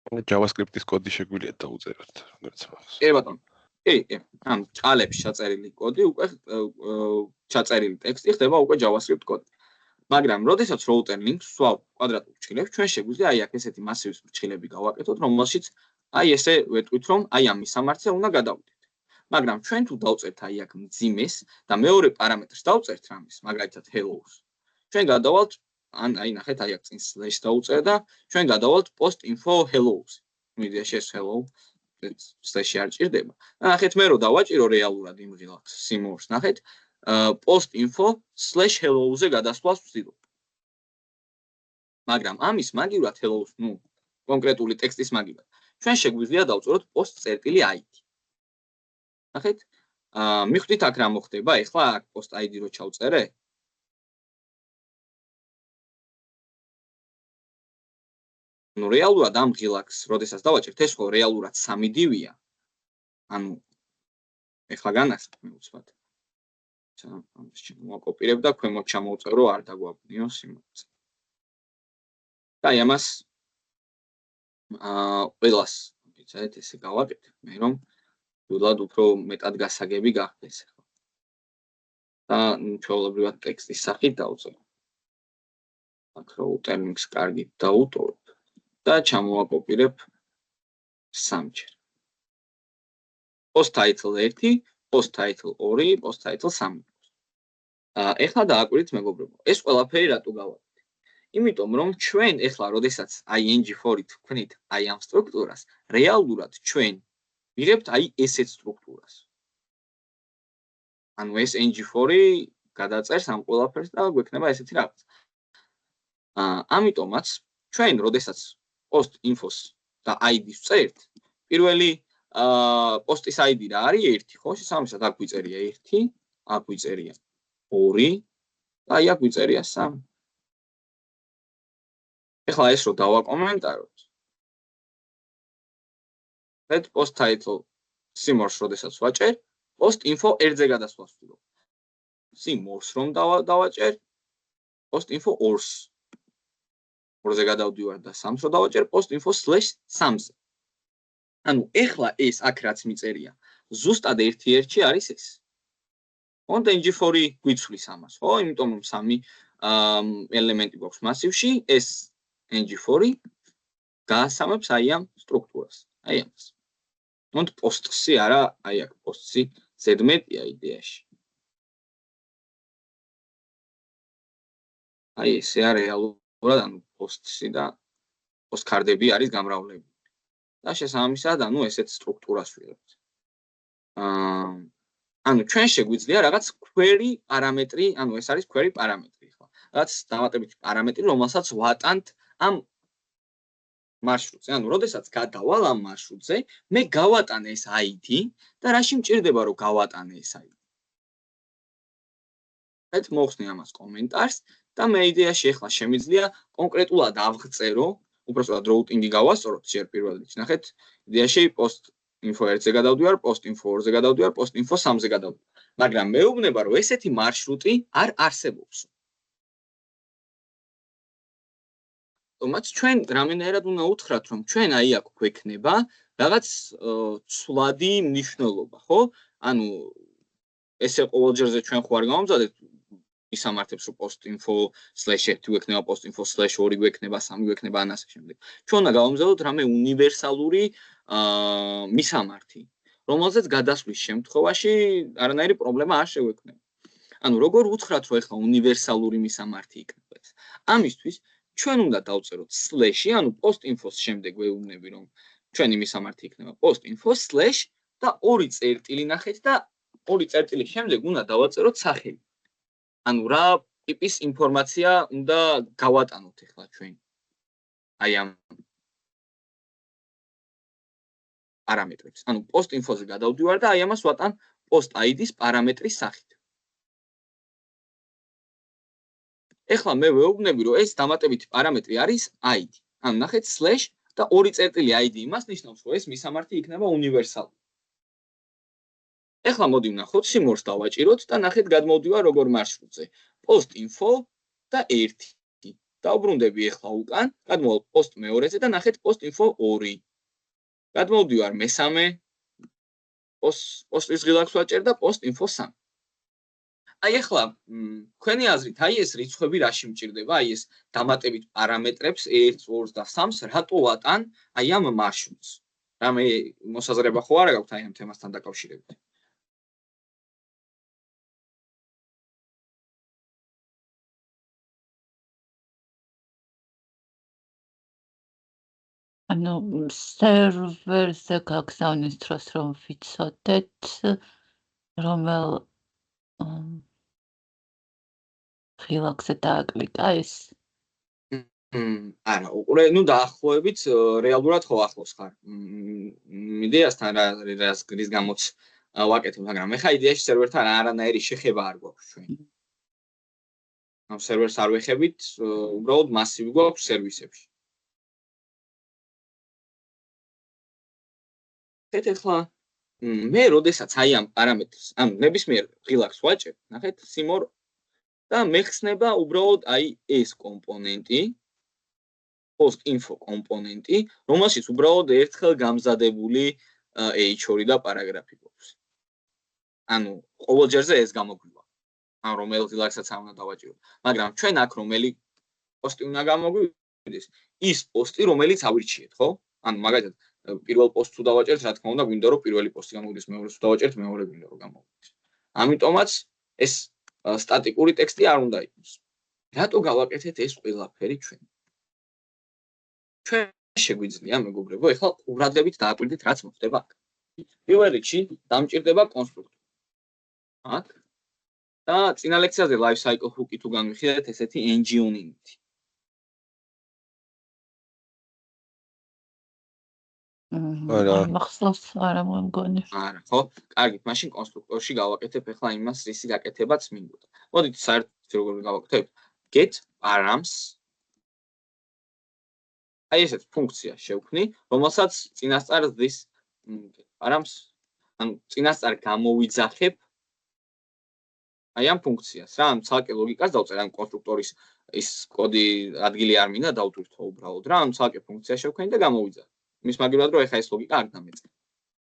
JavaScript-ის კოდი შეგვიძლია დაუწეროთ, როგორც ახსოვს. კი ბატონო. კი, ამ ჭალებში ჩაწერილი კოდი უკვე ჩაწერილი ტექსტი ხდება უკვე JavaScript კოდი. მაგრამ როდესაც router link-ს სვავ კვადრატულ ფრჩხილებში, ჩვენ შეგვიძლია აი აქ ესეთი მასივის ფრჩხილები გავაკეთოთ, რომელშიც აი ესე ვეტყვით რომ აი ამ მისამართზე უნდა გადავიდეთ. მაგრამ ჩვენ თუ დავწერთ აი აქ მძიმეს და მეორე პარამეტრს დავწერთ რამის, მაგალითად hello-ს. ჩვენ გადავალთ აი ნახეთ აი აქ წინ slash დავუწერ და ჩვენ გადავალთ post info hello-ს. მიდიაში ეს hello slash-ი არ ჭირდება. და ნახეთ მე რო დავაჭირო რეალურად იმ ღილაკს სიმორს, ნახეთ post info/hello-ზე გადასვლას ვცდილობ. მაგრამ ამის მაგივრად hello-ს, კონკრეტული ტექსტის მაგივრად. ჩვენ შეგვიძლია დავწეროთ post.id. ნახეთ? მიხვდით აქ რა მოხდება? ეხლა აქ post ID რო ჩავწერე. რეალურად ამ ღილაკს, როდესაც დავაჭერთ, ეს ხო რეალურად 3 დივია. ანუ ეხლა განახსოვთ მე უცბად. ამას შემოვაკოპირებ და ქვემოთ ჩამოვწერო, არ დაგვაბნიოს იმას. და ამას ყველას ვიცით ესე გავაკეთებ, მე რომ ვულად უფრო მეტად გასაგები გახდეს ახლა. და ჩვეულებრივად ტექსტის სახით დავწერო. აქ route links კარგით დაუტოვებ და ჩამოვაკოპირებ 3-ჯერ. post title 1, post title 2, post title 3. ეხლა დააკვირდით მეგობრებო, ეს ყველაფერი რატო გავაკეთე? იმიტომ რომ ჩვენ ეხლა როდესაც ing4-ით ვქნით აი ამ სტრუქტურას, რეალურად ჩვენ ვიღებთ აი ესეთ სტრუქტურას. ანუ ეს ing4 გადაწერს ამ ყველაფერს და გვექნება ესეთი რაღაც. ამიტომაც ჩვენ როდესაც post infos და id-ს ვწერთ, პირველი post-ის id რა არის 1, ხო? შესაბამისად აქ ვიწერია 1, აქ ვიწერია 2 და აი აქ ვიწერია 3. ეხლა ეს რო დავაკომენტაროთ. Let post title simors როდესაც ვაჭერ, post info 1-ზე გადასვლას ვცდილობ. simors რომ დავაჭერ, post info 2-ს 2-ზე გადავდივარ და 3-ს რო დავაჭერ, post info/3-ზე. ანუ ეხლა ეს აქ რაც მიწერია, ზუსტად ერთ-ერთი არის ეს. Ond ing4 გვიცვლის ამას, ხო? იმიტომ რომ 3 ელემენტი გვაქვს მასივში, ეს ing4 გაასამებს აი ამ სტრუქტურას, აი ამას. Ond post-ში არა, აი აქ post-ში ზედმეტია იდეაში. აი ესე არის რეალურად, ანუ post-ში და post card-ები არის გამრავლებული. და შესაბამისად, ანუ ესეთ სტრუქტურას ვიღებთ. ანუ ჩვენ შეგვიძლია რაღაც query პარამეტრი, ანუ ეს არის query პარამეტრი ხო? რაც დამატებითი პარამეტრი, რომელსაც ვატანთ ამ მარშრუტზე. ანუ როდესაც გადავალ ამ მარშრუტზე, მე გავატანე ეს ID და რაში მჭირდება რომ გავატანე ეს ID. ეს მოხსნი ამას კომენტარს და მე იდეაში ახლა შემიძლია კონკრეტულად ავღწერო, უბრალოდ routing-ი გავასწოროთ ჯერ პირველ რიგში. ნახეთ, იდეაში post info 1-ზე გადავდივარ, post info 2-ზე გადავდივარ, post info 3-ზე გადავდივარ. მაგრამ მეუბნება რომ ესეთი მარშრუტი არ არსებობს. თუმცა ჩვენ რამენერად უნდა უთხრათ რომ ჩვენ აი აქ გვექნება რაღაც ცვლადი მნიშვნელობა, ხო? ანუ ესე ყოველჯერზე ჩვენ ხო არ გამომზადეთ ისამართებს რომ post info/1 გვექნება, post info/2 გვექნება, 3 გვექნება ან ასე შემდეგ. ჩვენ უნდა გავამზადოთ რამე უნივერსალური მისამართი, რომელზეც გადასვლის შემთხვევაში არანაირი პრობლემა არ შეგვექმნება. ანუ როგორ უთხრათ რომ ეხლა უნივერსალური მისამართი იქნება ეს? ამისთვის ჩვენ უნდა დავწეროთ slash-ი, ანუ post info-ს შემდეგ ვეუბნები რომ ჩვენი მისამართი იქნება post info/ და 2 წერტილი ნახეთ და 2 წერტილის შემდეგ უნდა დავაწეროთ სახელი. ანუ რა ტიპის ინფორმაცია უნდა გავატანოთ ეხლა ჩვენ აი ამ პარამეტრებს. ანუ post info-ზე გადავდივარ და აი ამას ვატან post ID-ს პარამეტრის სახით. ეხლა მე ვეუბნები რომ ეს დამატებითი პარამეტრი არის ID. ანუ ნახეთ slash და 2 წერტილი ID იმას ნიშნავს რომ ეს მისამართი იქნება უნივერსალური. ეხლა მოდი ვნახოთ სიმორს დავაჭიროთ და ნახეთ გადმოვდივარ როგორ მარშრუტზე. post info და 1. დავბრუნდები ეხლა უკან, გადმოვალ post მეორეზე და ნახეთ post info 2. გადმოვდივარ მესამე post-ის ღილაკს ვაჭერ და post info 3. აი ეხლა თქვენი აზრით, აი ეს რიცხვები რაში მჭირდება, აი ეს დამატებით პარამეტრებს 1, 2 და 3-ს რატო ვატან აი ამ მარშრუტს? რამე მოსაზრება ხო არა გაქვთ აი ამ თემასთან დაკავშირებით? ანუ სერვერზე გაგზავნის დროს რომ ვიცოდეთ რომელ ღილაკზე დააკლიკა ეს? არა, უყურე, ნუ დაახლოებით რეალურად ხო ახლოს ხარ. იდეასთან რის გამოც ვაკეთებ, მაგრამ ეხა იდეაში სერვერთან არანაირი შეხება არ გვაქვს ჩვენ. ამ სერვერს არ ვეხებით, უბრალოდ მასივი გვაქვს სერვისებში. ეხლა მე როდესაც აი ამ პარამეტრს, ანუ ნებისმიერ ღილაკს ვაჭერ, ნახეთ, სიმორ და მეხსნება უბრალოდ აი ეს კომპონენტი, post info კომპონენტი, რომელშიც უბრალოდ ერთხელ გამზადებული h2 და პარაგრაფი გვაქვს. ანუ ყოველ ჯერზე ეს გამოგვივა. ან რომელ ღილაკსაც არ უნდა დავაჭირო. მაგრამ ჩვენ აქ რომელი პოსტი უნდა გამოგვიდეს? ის პოსტი, რომელიც ავირჩიეთ, ხო? ანუ მაგალითად პირველ პოსტს თუ დავაჭერთ, რა თქმა უნდა, გვინდა რომ პირველი პოსტი გამოგვიდეს, მეორეს თუ დავაჭერთ, მეორე გვინდა რომ გამოგვიდეს. ამიტომაც ეს სტატიკური ტექსტი არ უნდა იყოს. რატო გავაკეთეთ ეს ყველაფერი ჩვენ? ჩვენ შეგვიძლია, მეგობრებო, ეხლა ყურადღებით დააკვირდით, რაც მოხდება აქ. პირველ რიგში დამჭირდება კონსტრუქტორი. აქ და წინა ლექციაზე life cycle hook-ი თუ განვიხილეთ, ესეთი engine unit-ი. არ მახსოვს, არა მომგონი. არა, ხო? კარგით, მაშინ კონსტრუქტორში გავაკეთებ ეხლა იმას, რისი გაკეთებაც მინდოდა. მოდით საერთოდ როგორ გავაკეთებთ? get params აი ესეთ ფუნქცია შევქმნი, რომელსაც წინასწარ this params ანუ წინასწარ გამოვიძახებ აი ამ ფუნქციას რა, ამ ცალკე ლოგიკას დავწერ, ამ კონსტრუქტორის ის კოდი ადგილი არ მინდა დავტვირთო უბრალოდ რა, ამ ცალკე ფუნქცია შევქმნი და გამოვიძახე. მის მაგივრად რომ ეხა ეს ლოგიკა არ დამეწერ.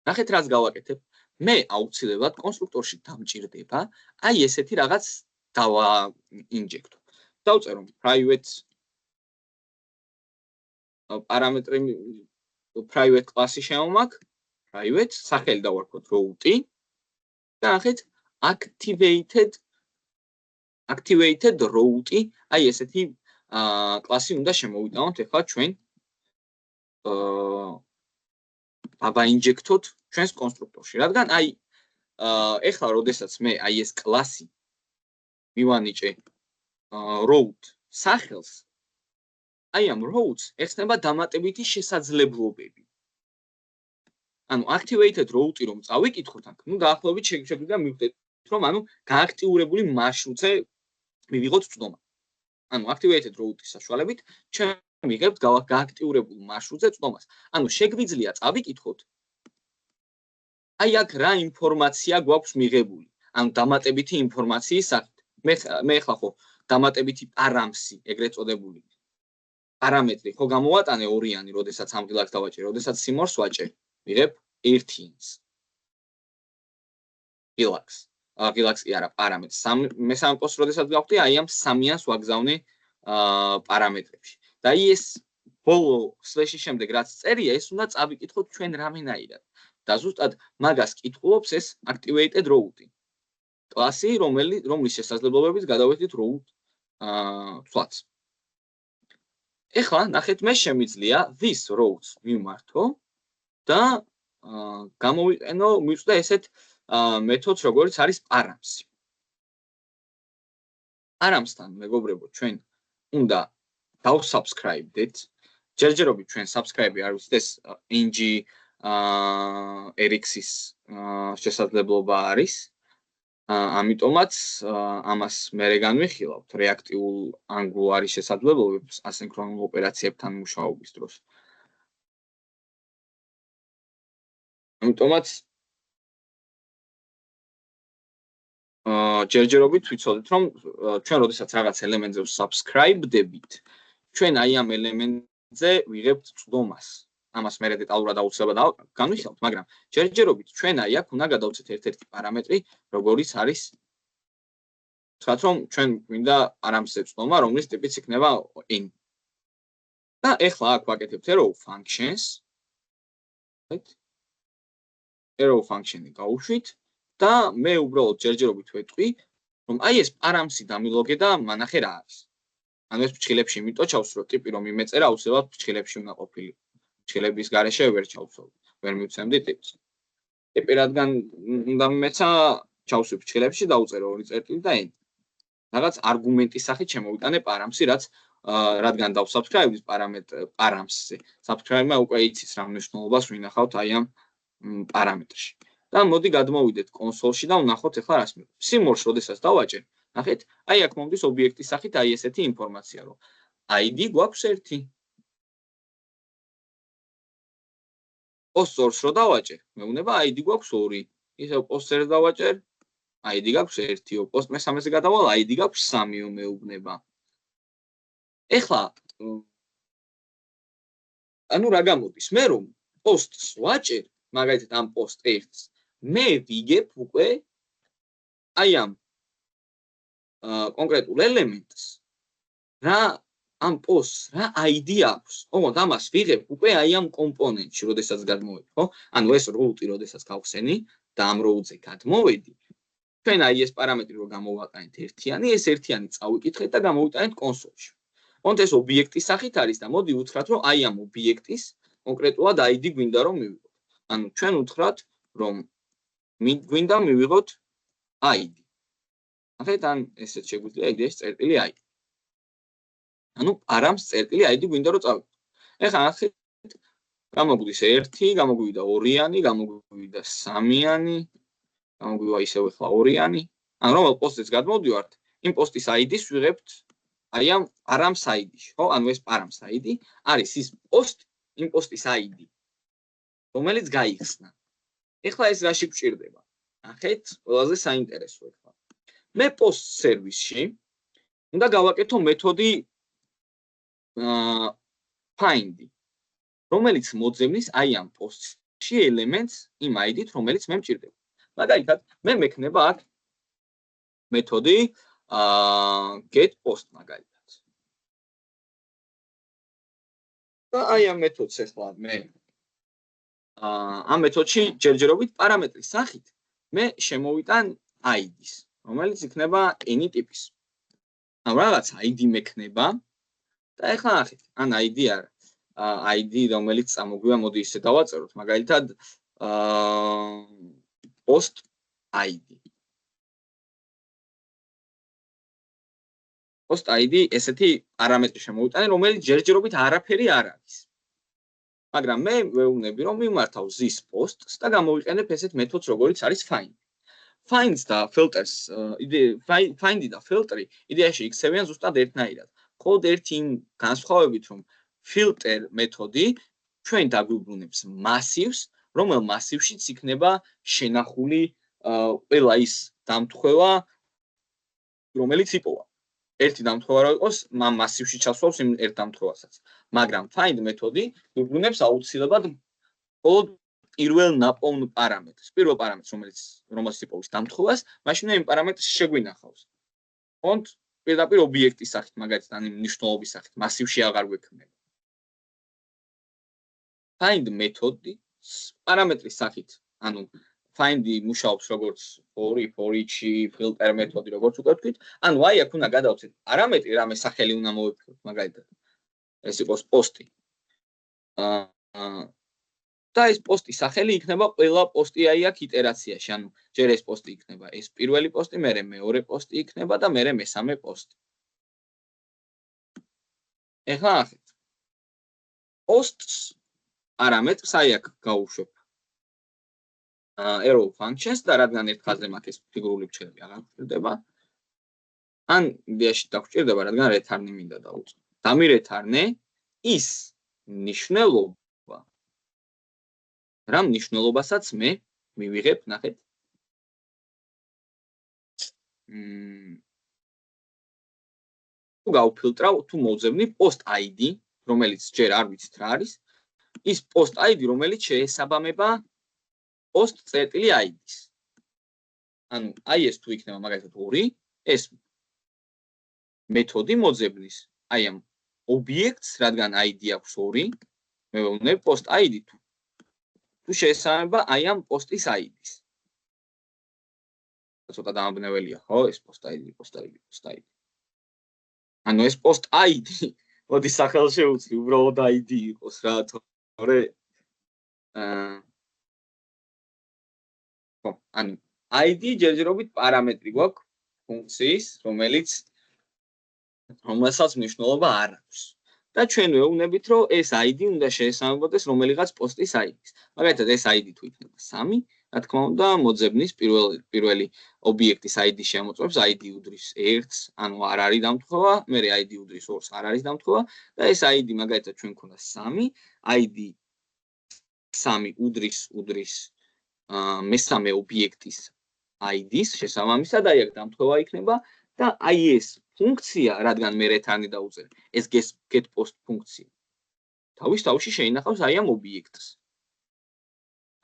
ნახეთ რაც გავაკეთებ. მე აუცილებლად კონსტრუქტორში დამჭირდება აი ესეთი რაღაც დავაინჯექტო. დავწერო private პარამეტრი private კლასი შემომაქვს, private სახელი დავარქვათ route და ნახეთ activated route აი ესეთი კლასი უნდა შემოვიტანოთ ეხლა ჩვენ დავაინჯექტოთ ჩვენს კონსტრუქტორში, რადგან აი ეხლა როდესაც მე აი ეს კლასი მივანიჭე route სახელს აი ამ routes ეხსნება დამატებითი შესაძლებლობები. ანუ activated route რომ წავიკითხოთ აქ, ნუ დაახლოებით შეგვიძლია მივხვდეთ რომ ანუ გააქტიურებული მარშრუტზე მივიღოთ წვდომა. ანუ activated route-ის საშუალებით ჩვენ მივიღებთ გააქტიურებულ მარშრუტზე წვდომას. ანუ შეგვიძლია წავიკითხოთ აი აქ რა ინფორმაცია გვაქვს მიღებული. ანუ დამატებითი ინფორმაციის სახით. მე ახლა ხო დამატებითი პარამსი, ეგრეთ წოდებული პარამეტრი ხო გამოვატანე ორიანი, როდესაც ამ ღილაკს დავაჭერ, როდესაც სიმორს ვაჭერ, მიღებ ერთიანს. ღილაკს კი არა, პარამეტრს. მესამე პოსტს როდესაც გავხდი, აი ამ სამიანს ვაგზავნე პარამეტრებში. და ეს ბოლო სლეშის შემდეგ რაც წერია, ეს უნდა წავიკითხოთ ჩვენ რამენაირად. და ზუსტად მაგას კითხულობს ეს activated route. კლასი, რომლის შესაძლებლობებით გადავედით route თვალს. ეხლა ნახეთ მე შემიძლია this routes მიმართო და გამოვიყენო, მივწვდე ესეთ მეთოდს, როგორც არის params. Paramsთან მეგობრებო, ჩვენ უნდა დავსაბსკრაიბდეთ. ჯერჯერობით ჩვენ subscribe არ ვიცით ეს ng rx-ის შესაძლებლობა არის. ამიტომაც ამას მერე განვიხილავთ რეაქტიულ Angular-ის შესაძლებლობებს ასინქრონულ ოპერაციებთან მუშაობის დროს. ამიტომაც ჯერჯერობით ვიცოდეთ რომ ჩვენ როდესაც რაღაც ელემენტზე subscribe-დებით, ჩვენ აი ამ ელემენტზე ვიღებთ წვდომას. ამას მერე დეტალურად აუცილებლად განვიხილავთ, მაგრამ ჯერჯერობით ჩვენ აი აქ უნდა გადავცეთ ერთ-ერთი პარამეტრი, როგორიც არის ვთქვათ რომ ჩვენ გვინდა params-ზე წვდომა, რომლის ტიპიც იქნება n. და ეხლა აქ ვაკეთებთ arrow functions. arrow function-ი გავუშვით და მე უბრალოდ ჯერჯერობით ვეტყვი, რომ აი ეს params-ი დამილოგე და მანახე რა არის. ანუ ეს ფრჩხილებში იმიტომ ჩავსვრო ტიპი რომ იმეწერა, აუცილებლად ფრჩხილებში უნდა ყოფილიყო. ფრჩხილების გარეშე ვერ ჩავცვალ, ვერ მივცემდი ტიპს. ტიპი რადგან უნდა მეცა ჩავსვი ფრჩხილებში დაუწერო 2 წერტილი და end. რაღაც არგუმენტის სახით შემოვიტანე პარამსი, რაც რადგან დავსაბსკრაიბდით პარამსზე. საბსკრაიბმა უკვე იცის რა მნიშვნელობას ვინახავთ აი ამ პარამეტრში. და მოდი გადმოვიდეთ კონსოლში და ვნახოთ ახლა რას მივიღებთ. სიმბოლს როდესაც დავაჭერ, ნახეთ, აი აქ მომდის ობიექტის სახით აი ესეთი ინფორმაცია, რომ ID გვაქვს 1. პოსტს რო დავაჭერ, მეუბნება ID გვაქვს 2. ისევ პოსტს დავაჭერ, ID გაქვს 1-ო, პოსტ მესამეზე გადავალ, ID გაქვს 3-ო მეუბნება. ეხლა ანუ რა გამოდის? მე რომ პოსტს ვაჭერ, მაგალითად ამ პოსტ 1-ს, მე ვიგებ უკვე აი ამ კონკრეტულ ელემენტს რა ამ პოსტს რა ID აქვს. ოღონდ ამას ვიღებ უკვე აი ამ კომპონენტში, როდესაც გადმოვედი, ხო? ანუ ეს როუტი როდესაც გავხსენი და ამ როუტზე გადმოვედი, ჩვენ აი ეს პარამეტრი რო გამოვაყენეთ ერთიანი, ეს ერთიანი წავიკითხეთ და გამოვიტანეთ კონსოლში. ოღონდ ეს ობიექტის სახით არის და მოდი უთხრათ, რომ აი ამ ობიექტის კონკრეტულად ID გვინდა რომ მივიღოთ. ანუ ჩვენ უთხრათ, რომ გვინდა მივიღოთ ID. ნახეთ, ან ესეც შეგვიძლია ეგრეს წერტილი ID. ანუ პარამს წერტილი ID გვინდა რომ წავიდეთ. ეხლა ნახეთ, გამოგვდის 1, გამოგვიდა 2-იანი, გამოგვიდა 3-იანი, გამოგვიდა ისევ ახლა 2-იანი. ან რომელ პოსტს გადმოვდივართ, იმ პოსტის ID-ს ვიღებთ აი ამ პარამს ID-ში, ხო? ანუ ეს პარამს ID არის ის პოსტი, იმ პოსტის ID, რომელიც გაიხსნა. ეხლა ეს რაში გვჭირდება? ნახეთ, ყველაზე საინტერესო ეხლა. მე post service-ში უნდა გავაკეთო მეთოდი find, რომელიც მოძებნის აი ამ post-ში elements იმ ID-თ, რომელიც მე მჭირდება. მაგალითად, მე მექნება აქ მეთოდი get post მაგალითად. და აი ამ მეთოდს ახლა მე ამ მეთოდში ჯერჯერობით პარამეტრის სახით მე შემოვიტან ID-ს, რომელიც იქნება any ტიპის. ანუ რაღაც ID მექნება და ახლა ნახეთ, ან ID არა. ID რომელიც წამოგვივა, მოდი ისე დავაწეროთ, მაგალითად post ID. post ID ესეთი პარამეტრი შემოვიტანე, რომელიც ჯერჯერობით არაფერი არ არის. მაგრამ მე ვეუბნები, რომ მიმართავ this post-ს და გამოვიყენებ ესეთ მეთოდს, როგორც არის find. Finds და filters, find-ი და filter-ი იდეაში იქცევიან ზუსტად ერთნაირად. მხოლოდ ერთი იმ განსხვავებით, რომ filter მეთოდი ჩვენ დაგვიბრუნებს massive-ს, რომელ massive-შიც იქნება შენახული ყველა ის დამთხევა, რომელიც იპოვა. ერთი დამთხევა რა იყოს, ამ massive-ში ჩასვავს იმ ერთ დამთხევასაც. მაგრამ find მეთოდი გვიბრუნებს აუცილებლად მხოლოდ პირველ ნაპოვნ პარამეტრს. პირველ პარამეტრს, რომელიც იპოვის დამთხევას, მაშინ იმ პარამეტრს შეგვინახავს. ოღონდ პირდაპირ ობიექტის სახით, მაგალითად, იმ მნიშვნელობის სახით, massive-ში აღარ გვექმნება. find მეთოდი პარამეტრის სახით, ანუ find-ი მუშაობს როგორც for each-ი, filter მეთოდი, როგორც უკვე ვთქვით, ანუ აი აქ უნდა გადავცეთ პარამეტრი, რამე სახელი უნდა მოვიფიქროთ, მაგალითად. ეს იყოს post-ი. და ეს post-ის სახელი იქნება ყველა post-ი აი აქ იტერაციაში, ანუ ჯერ ეს post-ი იქნება ეს პირველი post-ი, მერე მეორე post-ი იქნება და მერე მესამე post-ი. ეხლა ნახეთ. post-ს პარამეტრს აი აქ გავუშვებ. arrow functions და რადგან ერთ ხაზზე მაქვს ეს ფიგურული ფრჩხილები აღარ გვჭირდება. ან იდეაში დაგვჭირდება, რადგან return-ი მინდა დავუწყო. დამირეთარნე ის ნიშნულობა, რა მნიშვნელობასაც მე მივიღებ, ნახეთ. თუ გავფილტრავ, თუ მოვძებნი post ID, რომელიც ჯერ არ ვიცით რა არის, ის post ID, რომელიც შეესაბამება post წერტილი ID-ს. ანუ აი ეს თუ იქნება მაგალითად 2, ეს მეთოდი მოძებნის აი ამ ობიექტს, რადგან ID აქვს 2, მე ვეუბნები post ID თუ შეესაბამება აი ამ post-ის ID-ს. ცოტა დამაბნეველია, ხო, ეს post ID. ანუ ეს post ID, მოდი სახელ შევუცვლი, უბრალოდ ID იყოს რა. ორე ანუ ID ჯერჯერობით პარამეტრი გვაქვს ფუნქციის, რომელსაც მნიშვნელობა არ აქვს. და ჩვენ ვეუბნებით, რომ ეს ID უნდა შეესაბამებოდეს რომელიღაც პოსტის ID-ს. მაგალითად, ეს ID თუ იქნება 3, რა თქმა უნდა, მოძებნის პირველი ობიექტის ID შემოწმებს ID უდრის 1-ს, ანუ არ არის დამთხოვა, მერე ID უდრის 2-ს, არ არის დამთხოვა და ეს ID მაგალითად ჩვენ გვქონდა 3, ID 3 უდრის მესამე ობიექტის ID-ს შესაბამისად, აი აქ დამთხოვა იქნება და აი ეს ფუნქცია, რადგან მე return-ი დაუწერე, ეს get post ფუნქცია. თავის თავში შეინახავს აი ამ ობიექტს.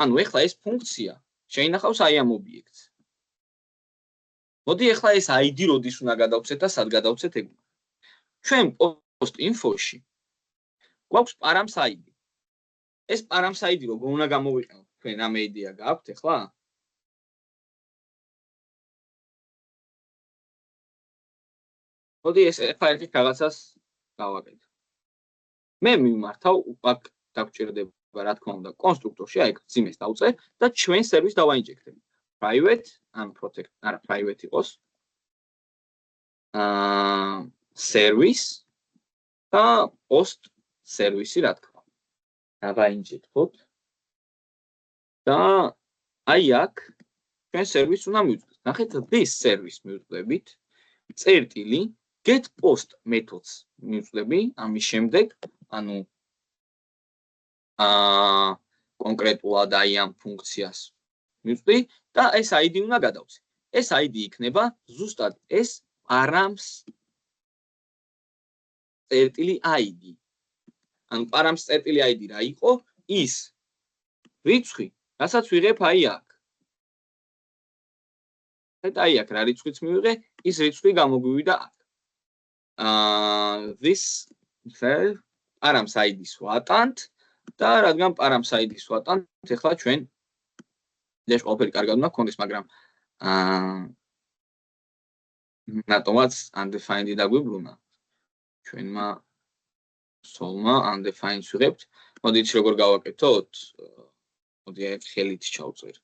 ანუ ეხლა ეს ფუნქცია შეინახავს აი ამ ობიექტს. მოდი ეხლა ეს ID როდის უნდა გადავცეთ და სად გადავცეთ ეგ. ჩვენ post info-ში გვაქვს params ID. ეს params ID როგორ უნდა გამოვიყენოთ? თქვენ ამ იდეა გაქვთ ეხლა? მოდი ეს ეხლა ერთი რაღაცას გავაკეთე. მე მიმართავ აქ დაგჭირდება რა თქმა უნდა კონსტრუქტორში, აი ძიმეს დავწერ და ჩვენ სერვის დავაინჯექტებ. private ან protect, არა private იყოს. service და post service რა თქმა უნდა. დავაინჯექტოთ. და აი აქ ჩვენ service უნდა მივუძღვით. ნახეთ, this service მივუძღვებით. წერტილი get post methods მივუძღვები ამის შემდეგ, ანუ კონკრეტულად აი ამ ფუნქციას მივუძღვი და ეს ID უნდა გადავცე. ეს ID იქნება ზუსტად ეს params წერტილი ID. ანუ params წერტილი ID რა იყო? ის რიცხვი, რასაც ვიღებ აი აქ. და აი აქ რა რიცხვიც მივიღე, ის რიცხვი გამოგვივიდა აქ. this params ID-ს ვატანთ და რადგან params ID-ს ვატანთ, ეხლა ჩვენ ეს ყველაფერი კარგად უნდა გქონდეს, მაგრამ რატომაც undefined-ი დაგვიბრუნა. ჩვენმა solve-მა undefined-ს ვიღებთ. მოდით როგორ გავაკეთოთ? მოდი ხელით ჩავწერ.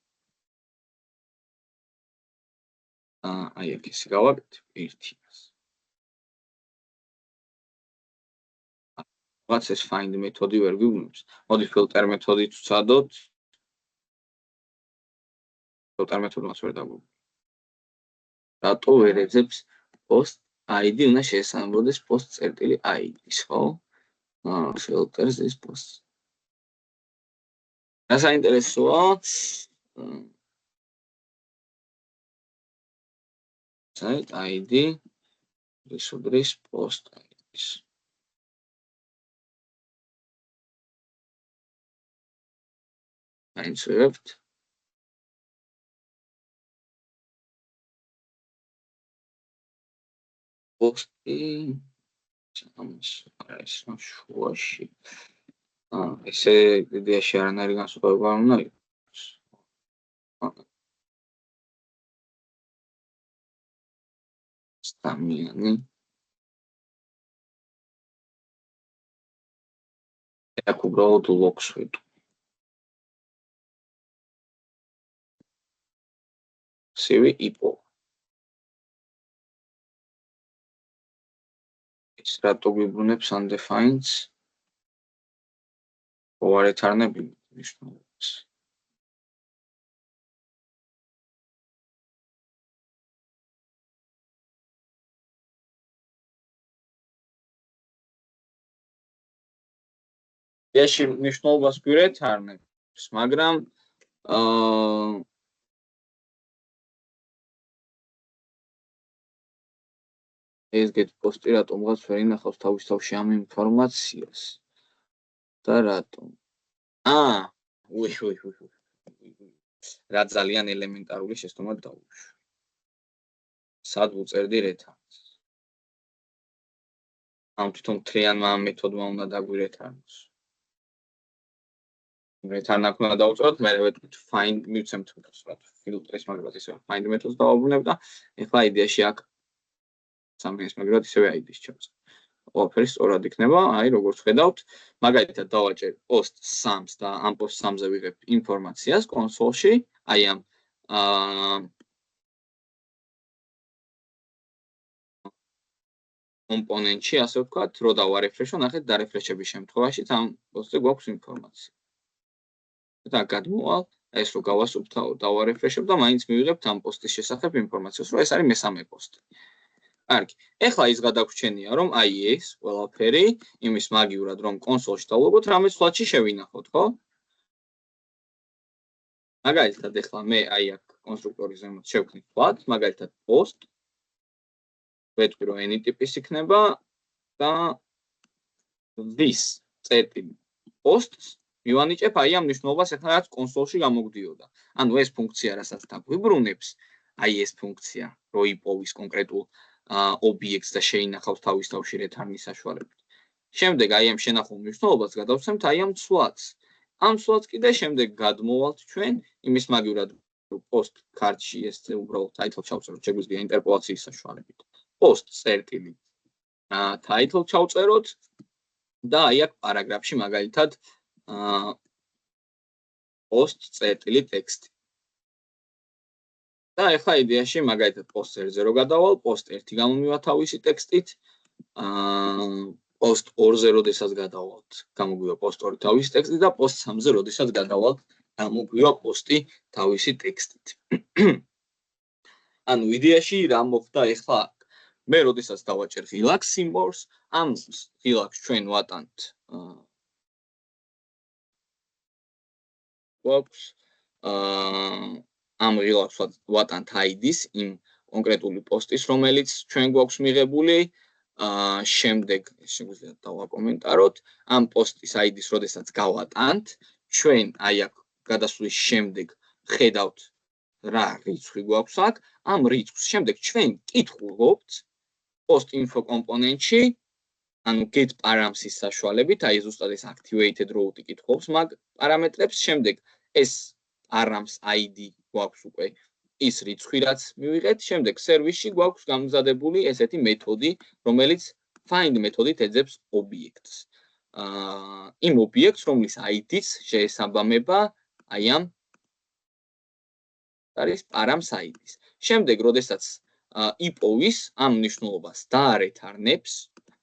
აი აქ ესე გავაკეთებ ერთიას. რაც ეს find მეთოდი ვერ გვიგვიმებს. მოდი filter მეთოდით ვცადოთ. filter მეთოდს ვერ დაგვიგვი. რატო ვერ ეძებს post ID უნდა შეესაბამებოდეს post წერტილი ID-ს, ხო? filters is post. რა საინტერესოა? site ID უდრის post ID-ს. Einschrift. Posti. შუაში. ესე იდეაში არანაირი განსხვავება არ უნდა იყოს. სტამიანი. აქ უბრალოდ ლოგს ვიტყვი. CV IPO. ეს რატო გვიბრუნებს undefined-ს? არ ეთარნებინე მნიშვნელობას. ეში მნიშვნელობას გვირეთარნებს, მაგრამ ეს get post-ი რატომღაც ვერ ინახავს თავის თავში ამ ინფორმაციას. და რატომ? რა ძალიან ელემენტარული შეცდომა დავუშვი. სად ვუწერდი return-ს? ამ თვითონ მთლიანმა მეთოდმა უნდა დაგვირეთარნოს. return აქ უნდა დავუწეროთ, მე ვეთქვით find მივცემთ ფილტრის მაგალითად ისე find მეთოდს დავაბრუნებ და ეხლა იდეაში აქ სამგეს მაგრამ ისევე ID-ს ჩავწერ. ყველაფერი სწორად იქნება, აი როგორც ხედავთ, მაგალითად დავაჭერ post 3-ს და ამ post 3-ზე ვიღებ ინფორმაციას კონსოლში, აი ამ კომპონენტში, ასე ვთქვათ, რო დავარეფრეშო, ნახეთ, დარეფრეშების შემთხვევაში ამ post-ზე გვაქვს ინფორმაცია. და გადმოვალ, ეს რო გავასწრებთ, დავარეფრეშებ და მაინც მივიღებთ ამ post-ის შესახებ ინფორმაციას, რომ ეს არის მესამე post-ი. კარგი. ეხლა ის გადაგვრჩენია, რომ აი ეს ყველაფერი იმის მაგივრად, რომ კონსოლში დავლოგოთ, რამე სხვაში შევინახოთ, ხო? მაგალითად, ეხლა მე აი აქ კონსტრუქტორის ზემოთ შევქმნით ვთქვათ, მაგალითად post ვეთქვი, რომ any ტიპის იქნება და this წერტილი posts მივანიჭებ აი ამ მნიშვნელობას, ეხლა რაც კონსოლში გამოგვდიოდა. ანუ ეს ფუნქცია, რასაც დაგვიბრუნებს, აი ეს ფუნქცია, რო იპოვის კონკრეტულ ობიექტს და შეინახავს თავის თავში return-ის საშუალებით. შემდეგ აი ამ შენახულ მნიშვნელობას გადავცემთ აი ამ ცვლადს. ამ ცვლადს კიდე შემდეგ გადმოვალთ ჩვენ იმის მაგივრად post card-ში ეს უბრალოდ title ჩავწეროთ, შეგვიძლია ინტერპოლაციის საშუალებით. post წერტილი title ჩავწეროთ და აი აქ პარაგრაფში მაგალითად post წერტილი ტექსტი. და ეხლა იდეაში მაგალითად post 1-ზე რო გადავალ, post 1 გამომივა თავისი ტექსტით, post 2-ზე როდესაც გადავალთ, გამოგვივა post 2 თავისი ტექსტით და post 3-ზე როდესაც გადავალთ, გამოგვივა post-ი თავისი ტექსტით. ანუ იდეაში რა მოხდა ეხლა? მე როდესაც დავაჭერ ღილაკს symbols, ამ ღილაკს ჩვენ ვატანთ გვაქვს ამ ღილაკს ვატანთ ID-ს იმ კონკრეტული პოსტის, რომელიც ჩვენ გვაქვს მიღებული, შემდეგ შეგვიძლია დავაკომენტაროთ, ამ პოსტის ID-ს როდესაც გავატანთ, ჩვენ აი აქ გადასვლის შემდეგ ხედავთ რა რიცხვი გვაქვს აქ, ამ რიცხვს შემდეგ ჩვენ კითხულობთ post info კომპონენტში, ანუ get params-ის საშუალებით, აი ზუსტად ეს activated row-ი კითხულობს მაგ პარამეტრებს, შემდეგ ეს params ID გვაქვს უკვე ის რიცხვი, რაც მივიღეთ, შემდეგ სერვისში გვაქვს გამზადებული ესეთი მეთოდი, რომელიც find მეთოდით ეძებს ობიექტს. იმ ობიექტს, რომლის ID-ს შეესაბამება აი ამ არის params ID-ს. შემდეგ, როდესაც იპოვის ამ მნიშვნელობას დაარეთარნებს,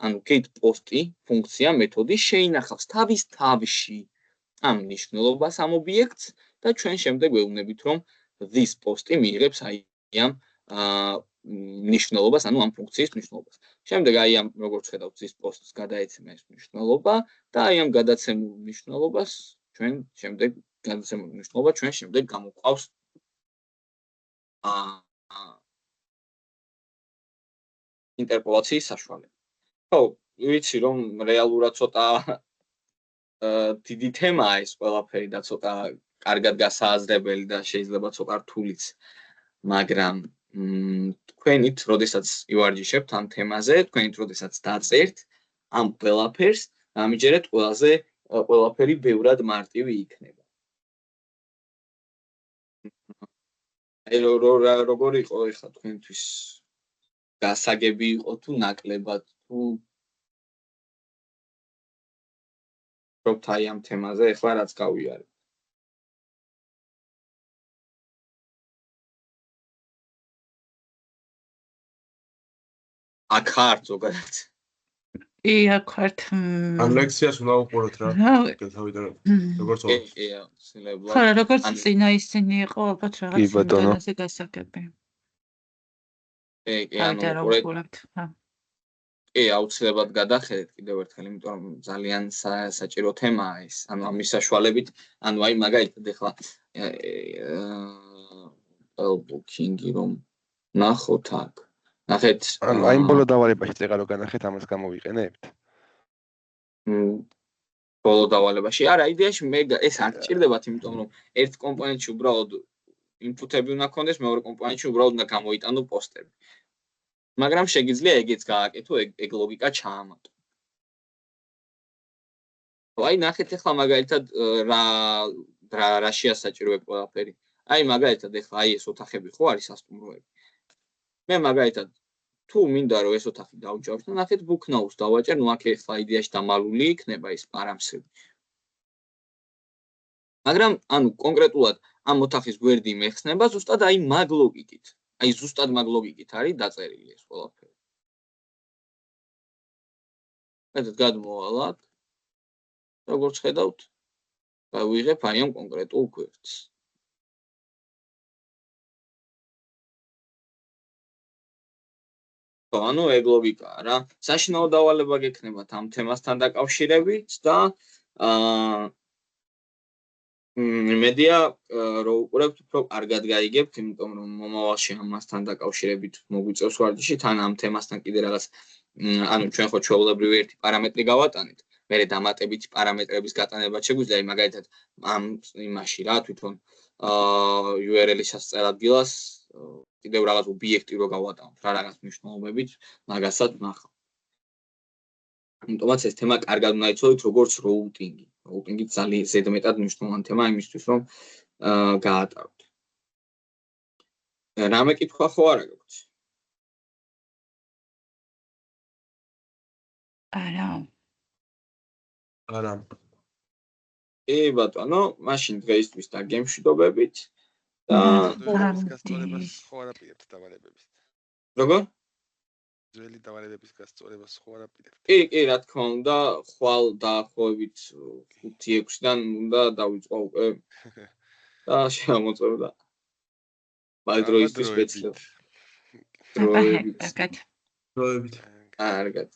ანუ get post-ი ფუნქცია მეთოდი შეინახავს თავის თავში ამ მნიშვნელობას ამ ობიექტს და ჩვენ შემდეგ ვეუბნებით, რომ this post-ი მიიღებს აი ამ ნიშნულობას, ანუ ამ ფუნქციის ნიშნულობას. შემდეგ აი ამ როგორც ხედავთ, this post-ს გადაეცემა ეს ნიშნულობა და აი ამ გადაცემულ ნიშნულობას ჩვენ შემდეგ გამოყავს ინტერპოლაციის საშუალებით. ხო, ვიცი რომ რეალურად ცოტა დიდი თემაა ეს ყველაფერი და ცოტა კარგად გასააზრებელი და შეიძლება ცოტა რთულიც, მაგრამ თქვენით, როდესაც ივარჯიშებთ ამ თემაზე, თქვენით, როდესაც დაწერთ ამ ყველაფერს, ამიჯერეთ ყველაფერი ბევრად მარტივი იქნება. აი როგორი იყო ეხლა თქვენთვის გასაგები იყო თუ ნაკლებად თუ ვფიქრობთ აი ამ თემაზე ეხლა რაც გავიარეთ. აქ ხართ ზოგადად. აქ ხართ. ამ ლექციას უნდა უყუროთ რა. თავიდან როგორც ოღონდ. შეიძლება. ხო, როგორც წინა ისინი იყო, ალბათ რაღაც იმაზე გასაგები. ანუ აუცილებლად გადახედეთ კიდევ ერთხელ, იმიტომ რომ ძალიან საჭირო თემაა ეს. ანუ ამის საშუალებით, ანუ აი მაგალითად ეხლა booking-ი რომ ნახოთ აქ. ნახეთ, აი ბოლო დავალებაში წეღა რო განახეთ, ამას გამოვიყენებთ. ბოლო დავალებაში. არა, იდეაში მე ეს არ გჭირდებათ, იმიტომ რომ ერთ კომპონენტში უბრალოდ input-ები უნდა გქონდეს, მეორე კომპონენტში უბრალოდ უნდა გამოიტანო პოსტები. მაგრამ შეგიძლია ეგეც გააკეთო, ეგ ლოგიკა ჩაამატო. აი ნახეთ ახლა მაგალითად რა შეასაჭიროებ ყველაფერი. აი მაგალითად ახლა აი ეს ოთახები ხო არის სასტუმროები. მე მაგალითად თუ მინდა რომ ეს ოთახი დავჯავშნო, ნახეთ ბუქნაუს დავაჭერ, ნუ აქ ახლა იდეაში დამალული იქნება ის პარამსები. მაგრამ ანუ კონკრეტულად ამ ოთახის გვერდი მეხსნება ზუსტად აი მაგ ლოგიკით. აი ზუსტად მაგ ლოგიკით არის დაწერილი ეს ყველაფერი. ერთად გადმოვალთ. როგორც ხედავთ, გავიღებ აი ამ კონკრეტულ გვერდს. ანუ ეგ ლოგიკაა რა. საშინაო დავალება გექნებათ ამ თემასთან დაკავშირებით და მედია რომ უყურებთ უფრო კარგად გაიგებთ, იმიტომ რომ მომავალში ამასთან დაკავშირებით მოგვიწევს ვარჯიში, თან ამ თემასთან კიდე რაღაც ანუ ჩვენ ხო ჩვეულებრივი ერთი პარამეტრი გავატანით, მერე დამატებითი პარამეტრების გატანება შეგვიძლია, მაგალითად ამ იმაში რა თვითონ URL-ის სასწრ ადგილას კიდევ რაღაც ობიექტი რო გავატანოთ რა რაღაც მნიშვნელობებით, მაგასაც ვნახავ. ამიტომაც ეს თემა კარგად უნდა იცოდეთ, როგორც роутინგი. Роутინგი ძალიან ზედმეტად მნიშვნელოვანი თემა იმისთვის, რომ გაატაროთ. რამე კითხვა ხო არა გაქვთ? არა. ბატონო, მაშინ დღეისთვის დაგემშვიდობებით და გასწორებას ხო არ აპირებთ დავალებების. როგორ? ძველი დავალებების გასწორებას ხო არ აპირებთ. კი, რა თქმა უნდა, ხვალ დაახლოებით 5-6-დან უნდა დავიწყო უკვე და შემოწევდა. ბალდროისთვის სპეციალურად. დროებით. დროებით. კარგად.